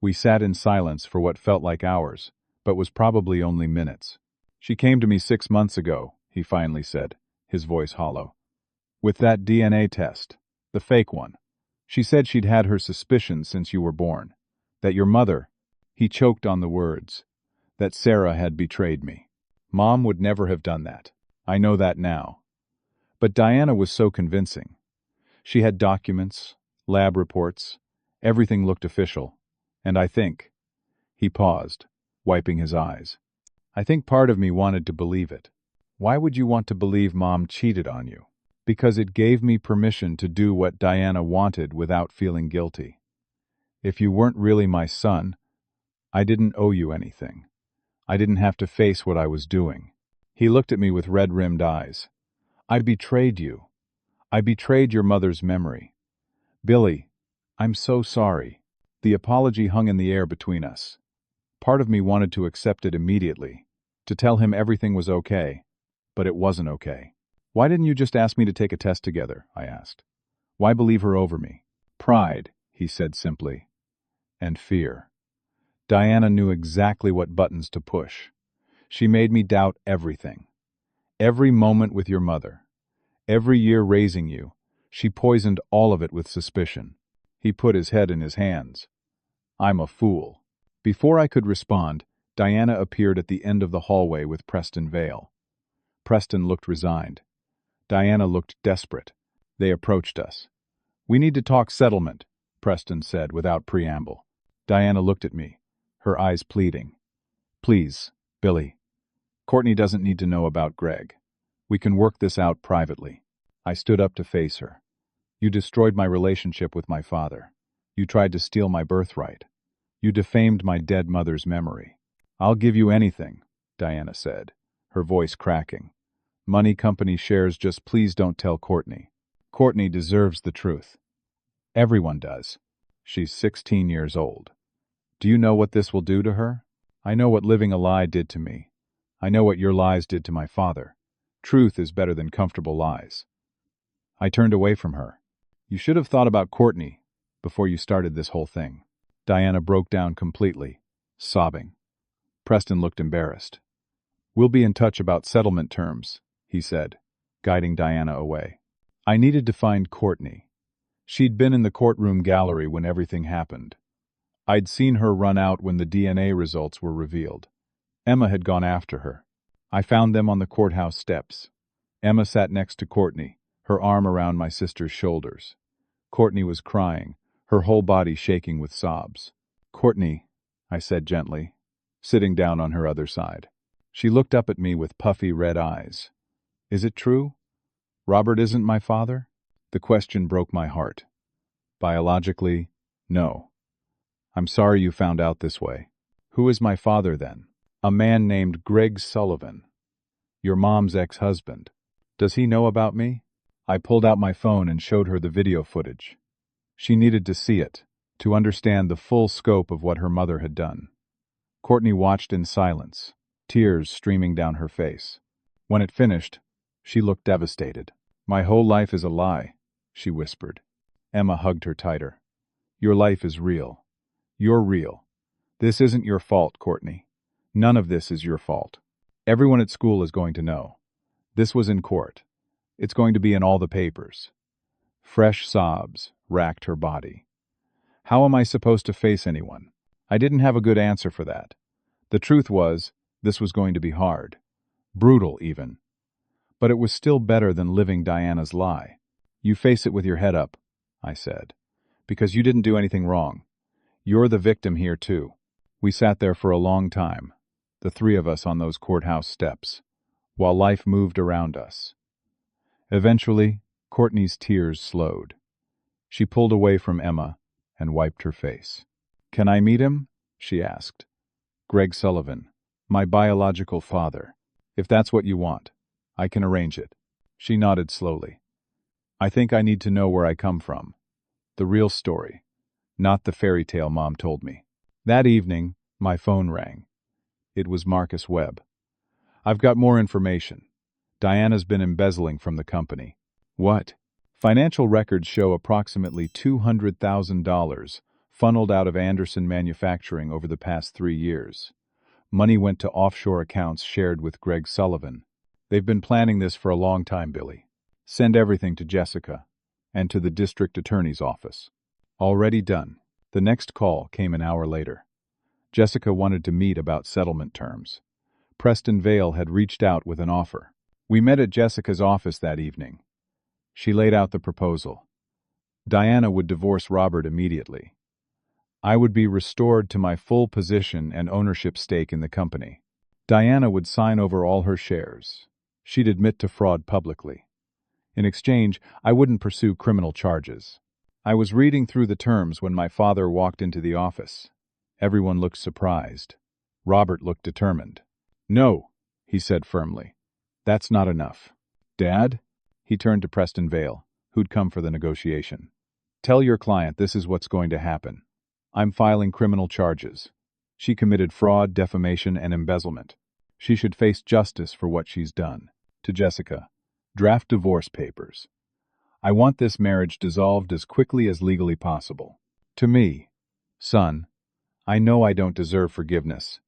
We sat in silence for what felt like hours, but was probably only minutes. "She came to me 6 months ago," he finally said, his voice hollow. "With that DNA test, the fake one. She said she'd had her suspicions since you were born. That your mother," he choked on the words, "that Sarah had betrayed me. Mom would never have done that. I know that now." But Diana was so convincing. She had documents, lab reports, everything looked official. And I think, he paused, wiping his eyes. "I think part of me wanted to believe it." "Why would you want to believe Mom cheated on you?" "Because it gave me permission to do what Diana wanted without feeling guilty. If you weren't really my son, I didn't owe you anything. I didn't have to face what I was doing." He looked at me with red-rimmed eyes. "I betrayed you. I betrayed your mother's memory. Billy, I'm so sorry." The apology hung in the air between us. Part of me wanted to accept it immediately, to tell him everything was okay, but it wasn't okay. "Why didn't you just ask me to take a test together?" I asked. "Why believe her over me?" "Pride," he said simply. "And fear." Diana knew exactly what buttons to push. She made me doubt everything. Every moment with your mother, every year raising you, she poisoned all of it with suspicion. He put his head in his hands. I'm a fool. Before I could respond, Diana appeared at the end of the hallway with Preston Vale. Preston looked resigned. Diana looked desperate. They approached us. "We need to talk settlement," Preston said without preamble. Diana looked at me, her eyes pleading. "Please, Billy. Courtney doesn't need to know about Greg. We can work this out privately." I stood up to face her. "You destroyed my relationship with my father. You tried to steal my birthright. You defamed my dead mother's memory." "I'll give you anything," Diana said, her voice cracking. "Money, company, shares, just please don't tell Courtney. Courtney deserves the truth. Everyone does. She's 16 years old. Do you know what this will do to her? I know what living a lie did to me. I know what your lies did to my father. Truth is better than comfortable lies." I turned away from her. "You should have thought about Courtney before you started this whole thing." Diana broke down completely, sobbing. Preston looked embarrassed. "We'll be in touch about settlement terms," he said, guiding Diana away. I needed to find Courtney. She'd been in the courtroom gallery when everything happened. I'd seen her run out when the DNA results were revealed. Emma had gone after her. I found them on the courthouse steps. Emma sat next to Courtney, her arm around my sister's shoulders. Courtney was crying, her whole body shaking with sobs. "Courtney," I said gently, sitting down on her other side. She looked up at me with puffy red eyes. "Is it true? Robert isn't my father?" The question broke my heart. Biologically, no. "I'm sorry you found out this way. Who is my father then?" "A man named Greg Sullivan. Your mom's ex-husband. Does he know about me?" I pulled out my phone and showed her the video footage. She needed to see it, to understand the full scope of what her mother had done. Courtney watched in silence, tears streaming down her face. When it finished, she looked devastated. "My whole life is a lie," she whispered. Emma hugged her tighter. "Your life is real. You're real. This isn't your fault, Courtney. None of this is your fault. Everyone at school is going to know. This was in court. It's going to be in all the papers." Fresh sobs racked her body. How am I supposed to face anyone? I didn't have a good answer for that. The truth was, this was going to be hard. Brutal, even. But it was still better than living Diana's lie. "You face it with your head up," I said, "because you didn't do anything wrong. You're the victim here, too." We sat there for a long time, the three of us on those courthouse steps, while life moved around us. Eventually, Courtney's tears slowed. She pulled away from Emma and wiped her face. "Can I meet him?" she asked. "Greg Sullivan, my biological father. If that's what you want, I can arrange it." She nodded slowly. "I think I need to know where I come from. The real story, not the fairy tale Mom told me." That evening, my phone rang. It was Marcus Webb. "I've got more information. Diana's been embezzling from the company." "What?" "Financial records show approximately $200,000 funneled out of Anderson Manufacturing over the past 3 years. Money went to offshore accounts shared with Greg Sullivan. They've been planning this for a long time, Billy. Send everything to Jessica and to the district attorney's office." Already done. The next call came an hour later. Jessica wanted to meet about settlement terms. Preston Vale had reached out with an offer. We met at Jessica's office that evening. She laid out the proposal. Diana would divorce Robert immediately. I would be restored to my full position and ownership stake in the company. Diana would sign over all her shares. She'd admit to fraud publicly. In exchange, I wouldn't pursue criminal charges. I was reading through the terms when my father walked into the office. Everyone looked surprised. Robert looked determined. "No," he said firmly. "That's not enough." "Dad?" He turned to Preston Vale, who'd come for the negotiation. "Tell your client this is what's going to happen. I'm filing criminal charges. She committed fraud, defamation, and embezzlement. She should face justice for what she's done." To Jessica, "Draft divorce papers. I want this marriage dissolved as quickly as legally possible." To me, "Son, I know I don't deserve forgiveness,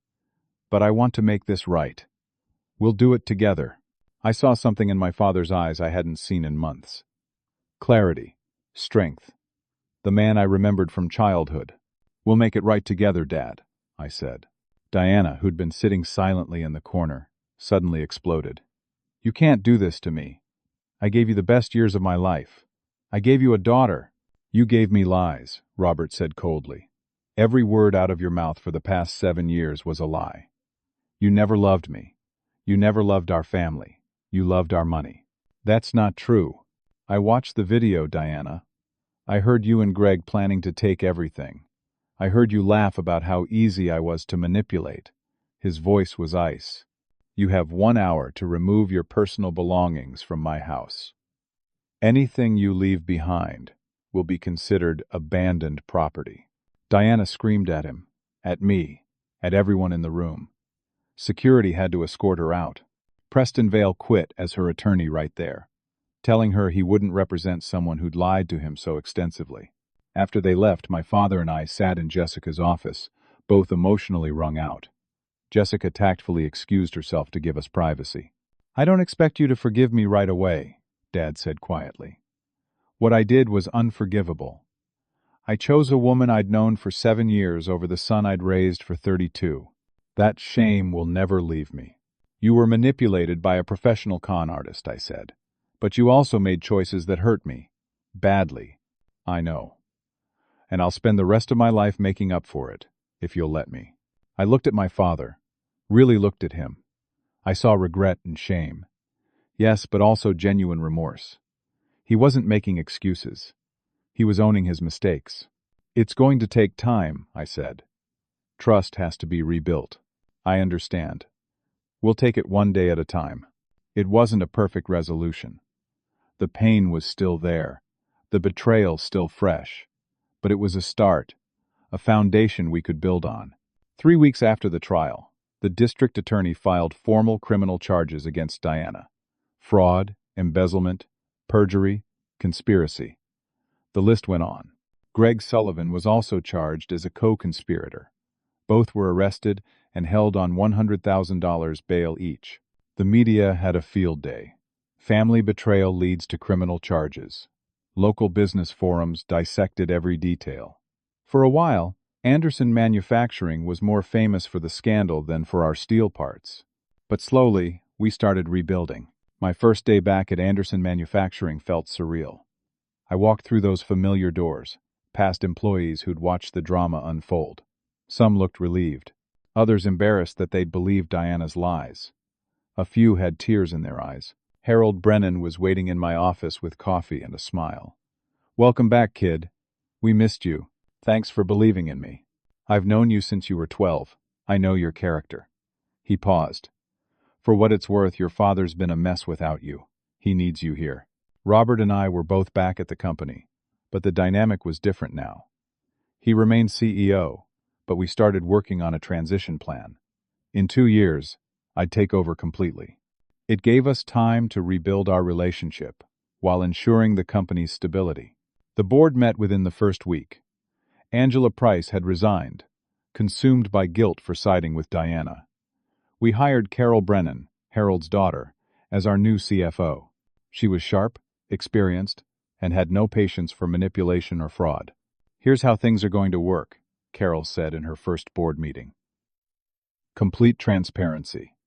but I want to make this right. We'll do it together." I saw something in my father's eyes I hadn't seen in months. Clarity, strength, the man I remembered from childhood. We'll make it right together, Dad, I said. Diana, who'd been sitting silently in the corner, suddenly exploded. You can't do this to me. I gave you the best years of my life. I gave you a daughter. You gave me lies, Robert said coldly. Every word out of your mouth for the past 7 years was a lie. You never loved me. You never loved our family. You loved our money. That's not true. I watched the video, Diana. I heard you and Greg planning to take everything. I heard you laugh about how easy I was to manipulate. His voice was ice. You have 1 hour to remove your personal belongings from my house. Anything you leave behind will be considered abandoned property. Diana screamed at him, at me, at everyone in the room. Security had to escort her out. Preston Vale quit as her attorney right there, telling her he wouldn't represent someone who'd lied to him so extensively. After they left, my father and I sat in Jessica's office, both emotionally wrung out. Jessica tactfully excused herself to give us privacy. I don't expect you to forgive me right away, Dad said quietly. What I did was unforgivable. I chose a woman I'd known for 7 years over the son I'd raised for 32. That shame will never leave me. You were manipulated by a professional con artist, I said. But you also made choices that hurt me. Badly. I know. And I'll spend the rest of my life making up for it, if you'll let me. I looked at my father, really looked at him. I saw regret and shame. Yes, but also genuine remorse. He wasn't making excuses. He was owning his mistakes. It's going to take time, I said. Trust has to be rebuilt. I understand. We'll take it one day at a time. It wasn't a perfect resolution. The pain was still there, the betrayal still fresh. But it was a start, a foundation we could build on. 3 weeks after the trial, the district attorney filed formal criminal charges against Diana. Fraud, embezzlement, perjury, conspiracy. The list went on. Greg Sullivan was also charged as a co-conspirator. Both were arrested and held on $100,000 bail each. The media had a field day. Family betrayal leads to criminal charges. Local business forums dissected every detail. For a while, Anderson Manufacturing was more famous for the scandal than for our steel parts. But slowly, we started rebuilding. My first day back at Anderson Manufacturing felt surreal. I walked through those familiar doors, past employees who'd watched the drama unfold. Some looked relieved, others embarrassed that they'd believed Diana's lies. A few had tears in their eyes. Harold Brennan was waiting in my office with coffee and a smile. Welcome back, kid. We missed you. Thanks for believing in me. I've known you since you were 12. I know your character. He paused. For what it's worth, your father's been a mess without you. He needs you here. Robert and I were both back at the company, but the dynamic was different now. He remained CEO, but we started working on a transition plan. In 2 years, I'd take over completely. It gave us time to rebuild our relationship, while ensuring the company's stability. The board met within the first week. Angela Price had resigned, consumed by guilt for siding with Diana. We hired Carol Brennan, Harold's daughter, as our new CFO. She was sharp, experienced, and had no patience for manipulation or fraud. Here's how things are going to work, Carol said in her first board meeting. Complete transparency.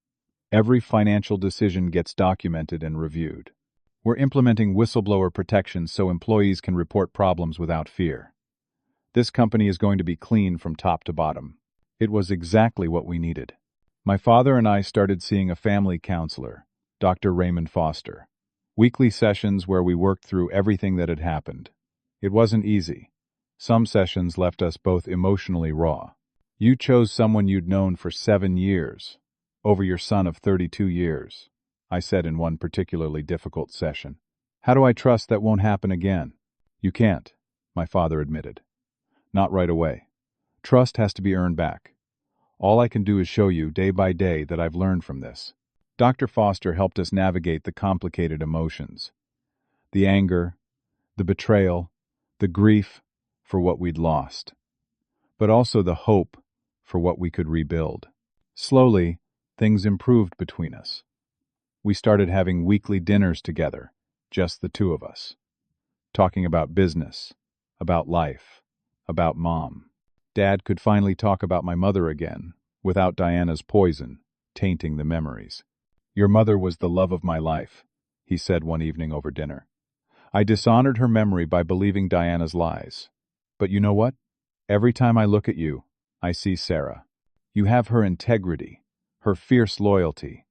Every financial decision gets documented and reviewed. We're implementing whistleblower protections so employees can report problems without fear. This company is going to be clean from top to bottom. It was exactly what we needed. My father and I started seeing a family counselor, Dr. Raymond Foster. Weekly sessions where we worked through everything that had happened. It wasn't easy. Some sessions left us both emotionally raw. You chose someone you'd known for 7 years, over your son of 32 years, I said in one particularly difficult session. How do I trust that won't happen again? You can't, my father admitted. Not right away. Trust has to be earned back. All I can do is show you, day by day, that I've learned from this. Dr. Foster helped us navigate the complicated emotions. The anger, the betrayal, the grief for what we'd lost, but also the hope for what we could rebuild. Slowly, things improved between us. We started having weekly dinners together, just the two of us, talking about business, about life, about Mom. Dad could finally talk about my mother again, without Diana's poison tainting the memories. "Your mother was the love of my life," he said one evening over dinner. "I dishonored her memory by believing Diana's lies. But you know what? Every time I look at you, I see Sarah. You have her integrity, her fierce loyalty.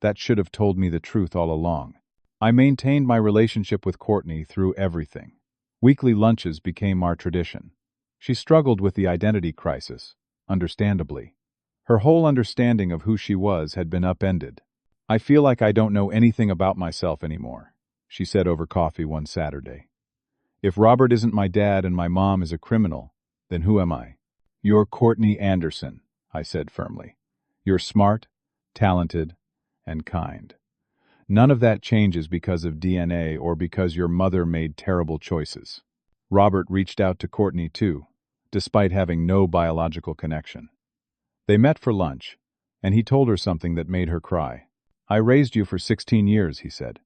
That should have told me the truth all along." I maintained my relationship with Courtney through everything. Weekly lunches became our tradition. She struggled with the identity crisis, understandably. Her whole understanding of who she was had been upended. "I feel like I don't know anything about myself anymore," she said over coffee one Saturday. "If Robert isn't my dad and my mom is a criminal, then who am I?" "You're Courtney Anderson," I said firmly. "You're smart, talented, and kind. None of that changes because of DNA or because your mother made terrible choices." Robert reached out to Courtney too, despite having no biological connection. They met for lunch, and he told her something that made her cry. "I raised you for 16 years, he said.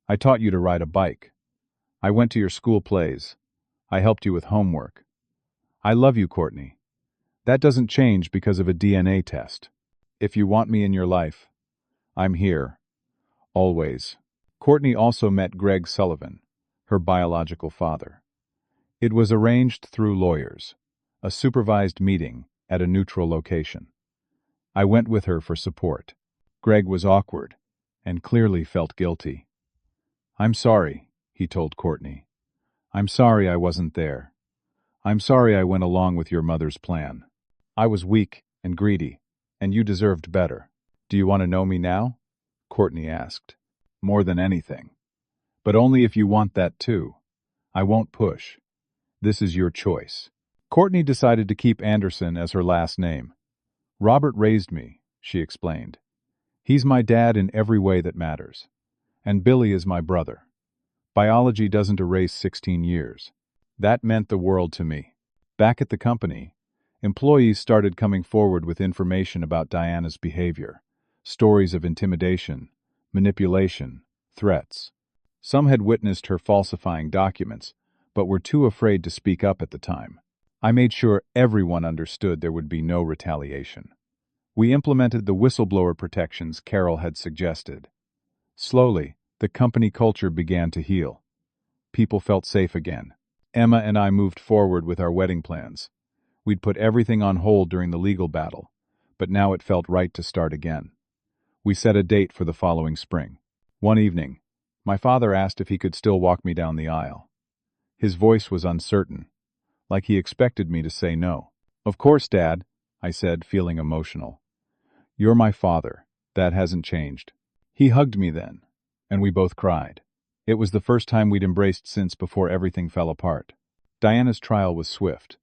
"I taught you to ride a bike. I went to your school plays. I helped you with homework. I love you, Courtney. That doesn't change because of a DNA test. If you want me in your life, I'm here. Always." Courtney also met Greg Sullivan, her biological father. It was arranged through lawyers, a supervised meeting at a neutral location. I went with her for support. Greg was awkward and clearly felt guilty. "I'm sorry," he told Courtney. "I'm sorry I wasn't there. I'm sorry I went along with your mother's plan. I was weak and greedy, and you deserved better." "Do you want to know me now?" Courtney asked. "More than anything. But only if you want that too. I won't push. This is your choice." Courtney decided to keep Anderson as her last name. "Robert raised me," she explained. "He's my dad in every way that matters. And Billy is my brother. Biology doesn't erase 16 years. That meant the world to me." Back at the company, employees started coming forward with information about Diana's behavior, stories of intimidation, manipulation, threats. Some had witnessed her falsifying documents, but were too afraid to speak up at the time. I made sure everyone understood there would be no retaliation. We implemented the whistleblower protections Carol had suggested. Slowly, the company culture began to heal. People felt safe again. Emma and I moved forward with our wedding plans. We'd put everything on hold during the legal battle, but now it felt right to start again. We set a date for the following spring. One evening, my father asked if he could still walk me down the aisle. His voice was uncertain, like he expected me to say no. "Of course, Dad," I said, feeling emotional. "You're my father. That hasn't changed." He hugged me then, and we both cried. It was the first time we'd embraced since before everything fell apart. Diana's trial was swift.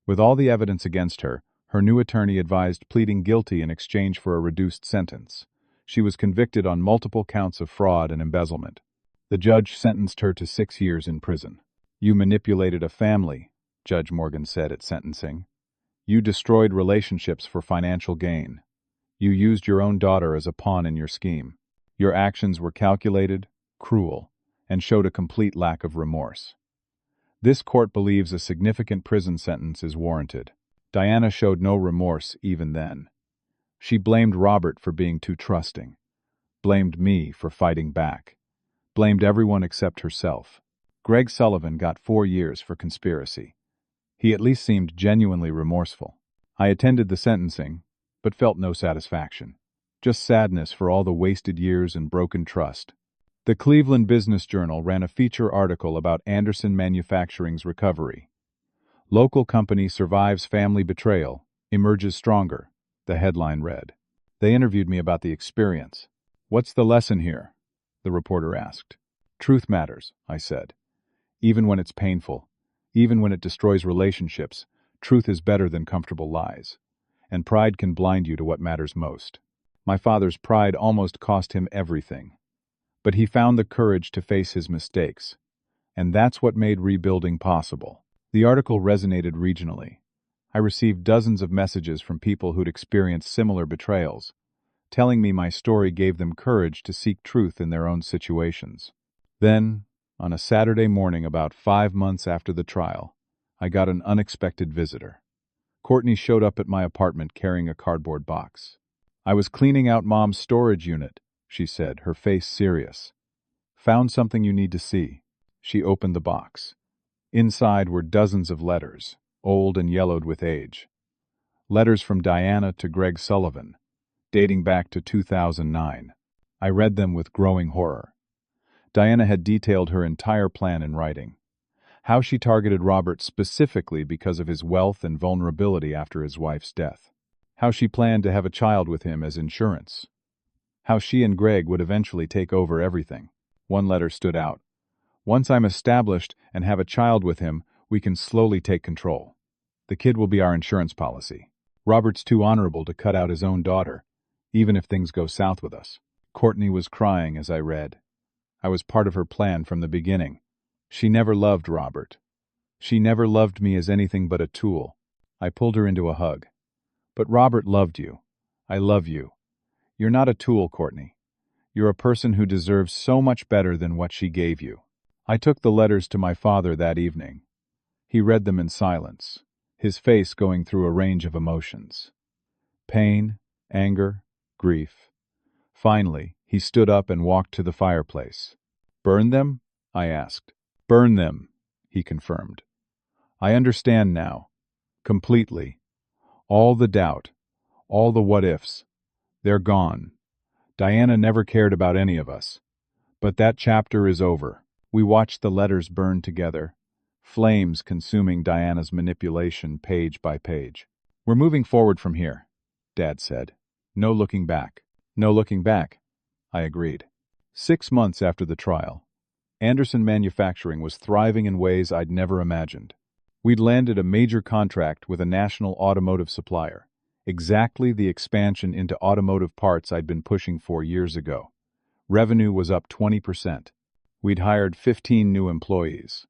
With all the evidence against her, her new attorney advised pleading guilty in exchange for a reduced sentence. She was convicted on multiple counts of fraud and embezzlement. The judge sentenced her to 6 years in prison. "You manipulated a family," Judge Morgan said at sentencing. "You destroyed relationships for financial gain. You used your own daughter as a pawn in your scheme. Your actions were calculated, cruel, and showed a complete lack of remorse. This court believes a significant prison sentence is warranted." Diana showed no remorse even then. She blamed Robert for being too trusting, blamed me for fighting back, blamed everyone except herself. Greg Sullivan got 4 years for conspiracy. He at least seemed genuinely remorseful. I attended the sentencing, but felt no satisfaction. Just sadness for all the wasted years and broken trust. The Cleveland Business Journal ran a feature article about Anderson Manufacturing's recovery. "Local company survives family betrayal, emerges stronger," the headline read. They interviewed me about the experience. "What's the lesson here?" the reporter asked. "Truth matters," I said. "Even when it's painful, even when it destroys relationships, truth is better than comfortable lies. And pride can blind you to what matters most." My father's pride almost cost him everything. But he found the courage to face his mistakes. And that's what made rebuilding possible. The article resonated regionally. I received dozens of messages from people who'd experienced similar betrayals, telling me my story gave them courage to seek truth in their own situations. Then, on a Saturday morning about 5 months after the trial, I got an unexpected visitor. Courtney showed up at my apartment carrying a cardboard box. "I was cleaning out Mom's storage unit," she said, her face serious. "Found something you need to see." She opened the box. Inside were dozens of letters, old and yellowed with age. Letters from Diana to Greg Sullivan, dating back to 2009. I read them with growing horror. Diana had detailed her entire plan in writing. How she targeted Robert specifically because of his wealth and vulnerability after his wife's death. How she planned to have a child with him as insurance. How she and Greg would eventually take over everything. One letter stood out. "Once I'm established and have a child with him, we can slowly take control. The kid will be our insurance policy. Robert's too honorable to cut out his own daughter, even if things go south with us." Courtney was crying as I read. I was part of her plan from the beginning. She never loved Robert. She never loved me as anything but a tool. I pulled her into a hug. "But Robert loved you. I love you. You're not a tool, Courtney. You're a person who deserves so much better than what she gave you." I took the letters to my father that evening. He read them in silence, his face going through a range of emotions. Pain, anger, grief. Finally, he stood up and walked to the fireplace. "Burn them?" I asked. "Burn them," he confirmed. "I understand now. Completely. All the doubt. All the what-ifs. They're gone. Diana never cared about any of us. But that chapter is over." We watched the letters burn together, flames consuming Diana's manipulation page by page. "We're moving forward from here," Dad said. "No looking back." "No looking back," I agreed. 6 months after the trial, Anderson Manufacturing was thriving in ways I'd never imagined. We'd landed a major contract with a national automotive supplier, exactly the expansion into automotive parts I'd been pushing for years ago. Revenue was up 20%. We'd hired 15 new employees.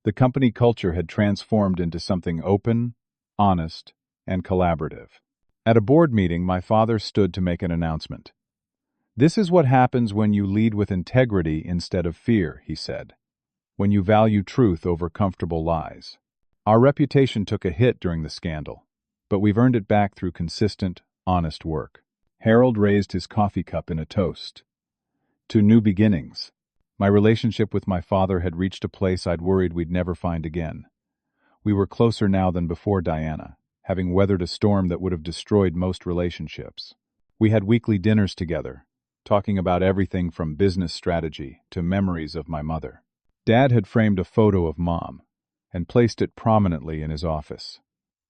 The company culture had transformed into something open, honest, and collaborative. At a board meeting, my father stood to make an announcement. "This is what happens when you lead with integrity instead of fear," he said. "When you value truth over comfortable lies." Our reputation took a hit during the scandal, but we've earned it back through consistent, honest work. Harold raised his coffee cup in a toast. To new beginnings. My relationship with my father had reached a place I'd worried we'd never find again. We were closer now than before Diana, having weathered a storm that would have destroyed most relationships. We had weekly dinners together, talking about everything from business strategy to memories of my mother. Dad had framed a photo of Mom and placed it prominently in his office.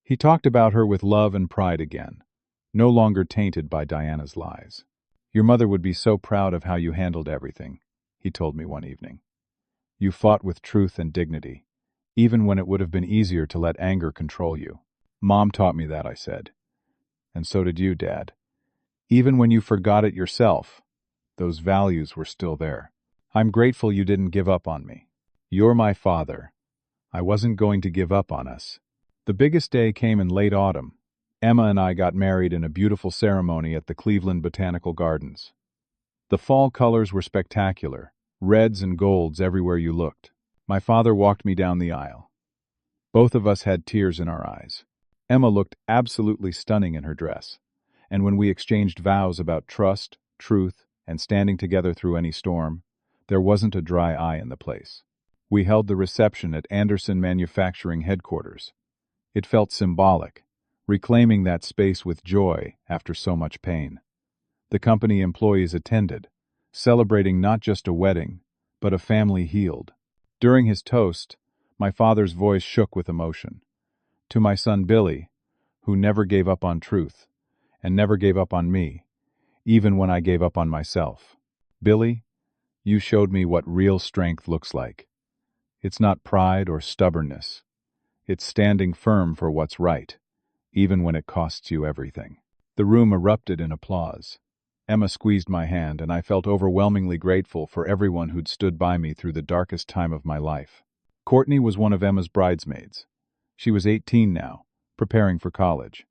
He talked about her with love and pride again, no longer tainted by Diana's lies. "Your mother would be so proud of how you handled everything," he told me one evening. "You fought with truth and dignity, even when it would have been easier to let anger control you." "Mom taught me that," I said. "And so did you, Dad. Even when you forgot it yourself, those values were still there. I'm grateful you didn't give up on me. You're my father. I wasn't going to give up on us." The biggest day came in late autumn. Emma and I got married in a beautiful ceremony at the Cleveland Botanical Gardens. The fall colors were spectacular, reds and golds everywhere you looked. My father walked me down the aisle. Both of us had tears in our eyes. Emma looked absolutely stunning in her dress, and when we exchanged vows about trust, truth, and standing together through any storm, there wasn't a dry eye in the place. We held the reception at Anderson Manufacturing headquarters. It felt symbolic, reclaiming that space with joy after so much pain. The company employees attended, celebrating not just a wedding, but a family healed. During his toast, my father's voice shook with emotion. "To my son Billy, who never gave up on truth, and never gave up on me, even when I gave up on myself. Billy, you showed me what real strength looks like. It's not pride or stubbornness. It's standing firm for what's right, even when it costs you everything." The room erupted in applause. Emma squeezed my hand, and I felt overwhelmingly grateful for everyone who'd stood by me through the darkest time of my life. Courtney was one of Emma's bridesmaids. She was 18 now, preparing for college.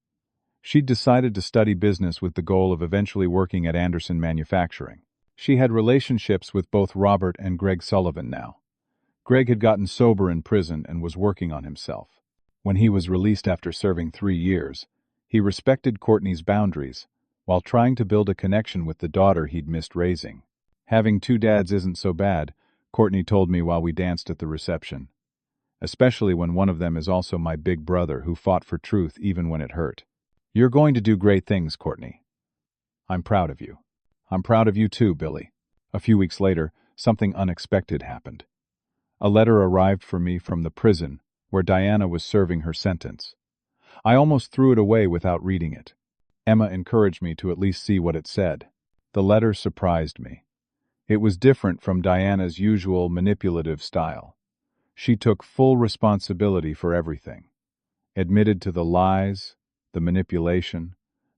She'd decided to study business with the goal of eventually working at Anderson Manufacturing. She had relationships with both Robert and Greg Sullivan now. Greg had gotten sober in prison and was working on himself. When he was released after serving 3 years, he respected Courtney's boundaries while trying to build a connection with the daughter he'd missed raising. Having two dads isn't so bad, Courtney told me while we danced at the reception. Especially when one of them is also my big brother who fought for truth even when it hurt. You're going to do great things, Courtney. I'm proud of you. I'm proud of you too, Billy. A few weeks later, something unexpected happened. A letter arrived for me from the prison where Diana was serving her sentence. I almost threw it away without reading it. Emma encouraged me to at least see what it said. The letter surprised me. It was different from Diana's usual manipulative style. She took full responsibility for everything, admitted to the lies, the manipulation,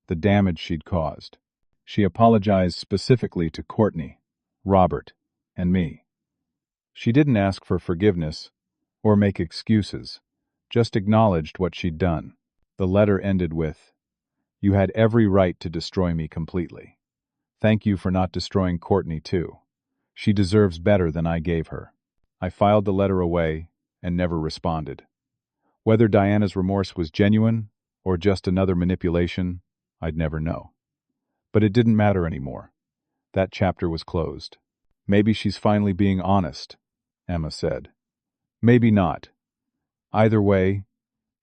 the damage she'd caused. She apologized specifically to Courtney, Robert, and me. She didn't ask for forgiveness or make excuses, just acknowledged what she'd done. The letter ended with, "You had every right to destroy me completely. Thank you for not destroying Courtney too. She deserves better than I gave her." I filed the letter away and never responded. Whether Diana's remorse was genuine or just another manipulation, I'd never know. But it didn't matter anymore. That chapter was closed. Maybe she's finally being honest, Emma said. Maybe not. Either way,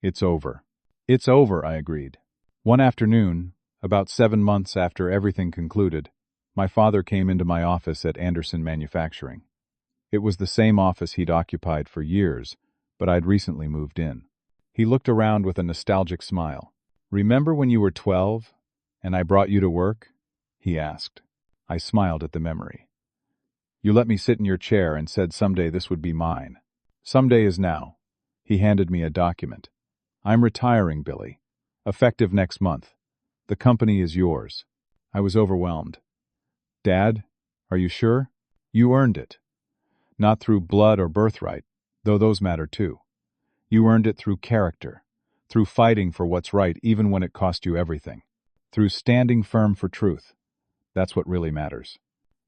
it's over. It's over, I agreed. One afternoon, about 7 months after everything concluded, my father came into my office at Anderson Manufacturing. It was the same office he'd occupied for years, but I'd recently moved in. He looked around with a nostalgic smile. "Remember when you were 12, and I brought you to work?" he asked. I smiled at the memory. "You let me sit in your chair and said someday this would be mine. Someday is now." He handed me a document. "I'm retiring, Billy. Effective next month. The company is yours." I was overwhelmed. "Dad, are you sure? You earned it. Not through blood or birthright, though those matter too. You earned it through character, through fighting for what's right even when it cost you everything, through standing firm for truth. That's what really matters."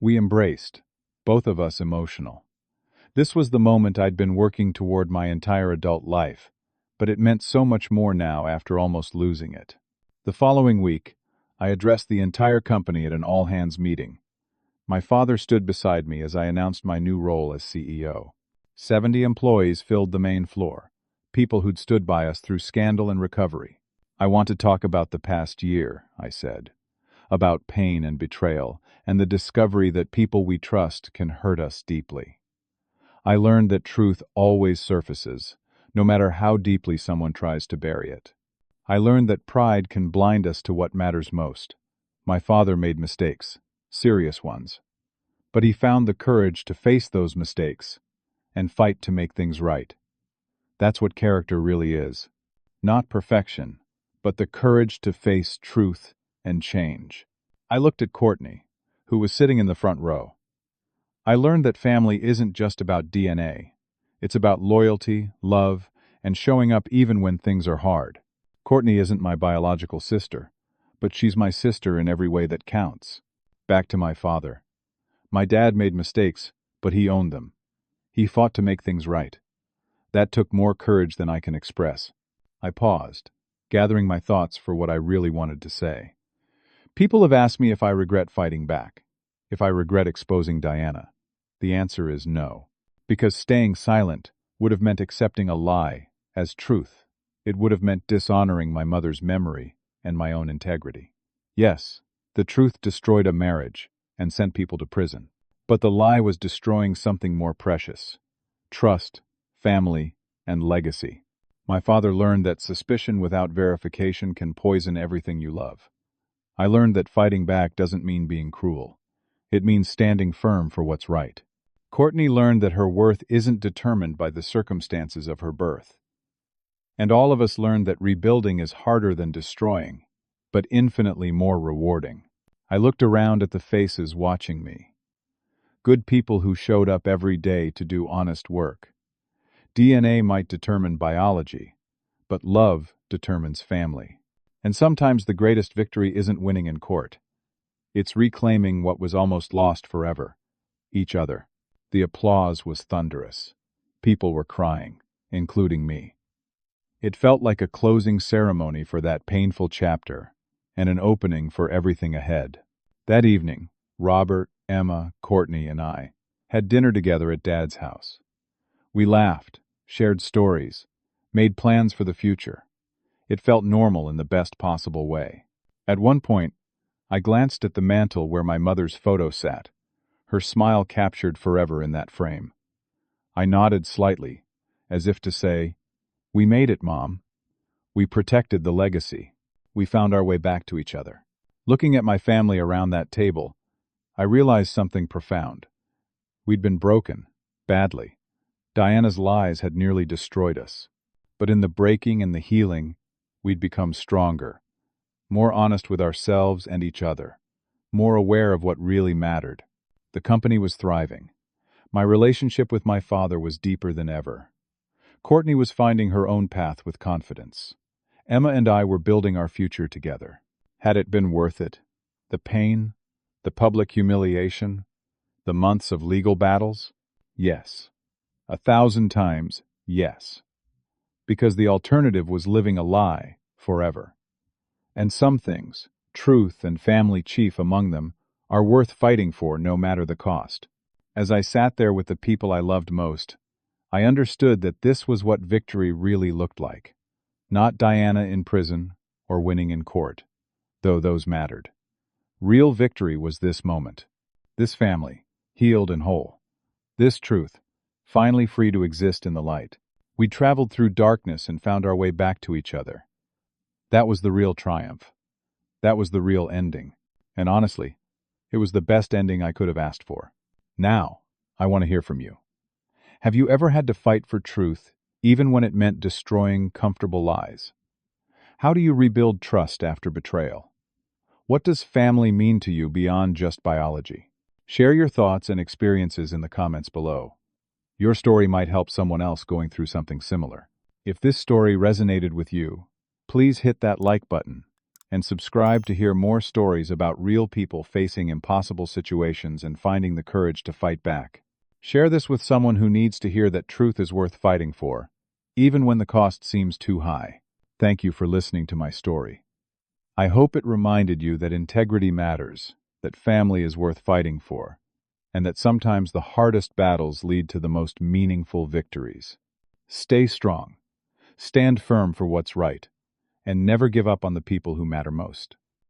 We embraced, both of us emotional. This was the moment I'd been working toward my entire adult life, but it meant so much more now after almost losing it. The following week, I addressed the entire company at an all-hands meeting. My father stood beside me as I announced my new role as CEO. 70 employees filled the main floor, people who'd stood by us through scandal and recovery. "I want to talk about the past year," I said, "about pain and betrayal, and the discovery that people we trust can hurt us deeply. I learned that truth always surfaces, no matter how deeply someone tries to bury it. I learned that pride can blind us to what matters most. My father made mistakes, serious ones. But he found the courage to face those mistakes and fight to make things right. That's what character really is. Not perfection, but the courage to face truth and change." I looked at Courtney, who was sitting in the front row. I learned that family isn't just about DNA. It's about loyalty, love, and showing up even when things are hard. Courtney isn't my biological sister, but she's my sister in every way that counts. Back to my father. My dad made mistakes, but he owned them. He fought to make things right. That took more courage than I can express. I paused, gathering my thoughts for what I really wanted to say. People have asked me if I regret fighting back, if I regret exposing Diana. The answer is no. Because staying silent would have meant accepting a lie as truth. It would have meant dishonoring my mother's memory and my own integrity. Yes, the truth destroyed a marriage and sent people to prison. But the lie was destroying something more precious: trust, family, and legacy. My father learned that suspicion without verification can poison everything you love. I learned that fighting back doesn't mean being cruel. It means standing firm for what's right. Courtney learned that her worth isn't determined by the circumstances of her birth. And all of us learned that rebuilding is harder than destroying, but infinitely more rewarding. I looked around at the faces watching me. Good people who showed up every day to do honest work. DNA might determine biology, but love determines family. And sometimes the greatest victory isn't winning in court. It's reclaiming what was almost lost forever: each other. The applause was thunderous. People were crying, including me. It felt like a closing ceremony for that painful chapter, and an opening for everything ahead. That evening, Robert, Emma, Courtney, and I had dinner together at Dad's house. We laughed, shared stories, made plans for the future. It felt normal in the best possible way. At one point, I glanced at the mantel where my mother's photo sat, her smile captured forever in that frame. I nodded slightly, as if to say, "We made it, Mom. We protected the legacy." We found our way back to each other. Looking at my family around that table, I realized something profound. We'd been broken, badly. Diana's lies had nearly destroyed us. But in the breaking and the healing, we'd become stronger, more honest with ourselves and each other, more aware of what really mattered. The company was thriving. My relationship with my father was deeper than ever. Courtney was finding her own path with confidence. Emma and I were building our future together. Had it been worth it? The pain? The public humiliation? The months of legal battles? Yes. 1,000 times, yes. Because the alternative was living a lie forever. And some things, truth and family chief among them, are worth fighting for no matter the cost. As I sat there with the people I loved most, I understood that this was what victory really looked like. Not Diana in prison or winning in court, though those mattered. Real victory was this moment. This family, healed and whole. This truth, finally free to exist in the light. We traveled through darkness and found our way back to each other. That was the real triumph. That was the real ending. And honestly, it was the best ending I could have asked for. Now, I want to hear from you. Have you ever had to fight for truth, even when it meant destroying comfortable lies? How do you rebuild trust after betrayal? What does family mean to you beyond just biology? Share your thoughts and experiences in the comments below. Your story might help someone else going through something similar. If this story resonated with you, please hit that like button and subscribe to hear more stories about real people facing impossible situations and finding the courage to fight back. Share this with someone who needs to hear that truth is worth fighting for, even when the cost seems too high. Thank you for listening to my story. I hope it reminded you that integrity matters, that family is worth fighting for, and that sometimes the hardest battles lead to the most meaningful victories. Stay strong, stand firm for what's right, and never give up on the people who matter most.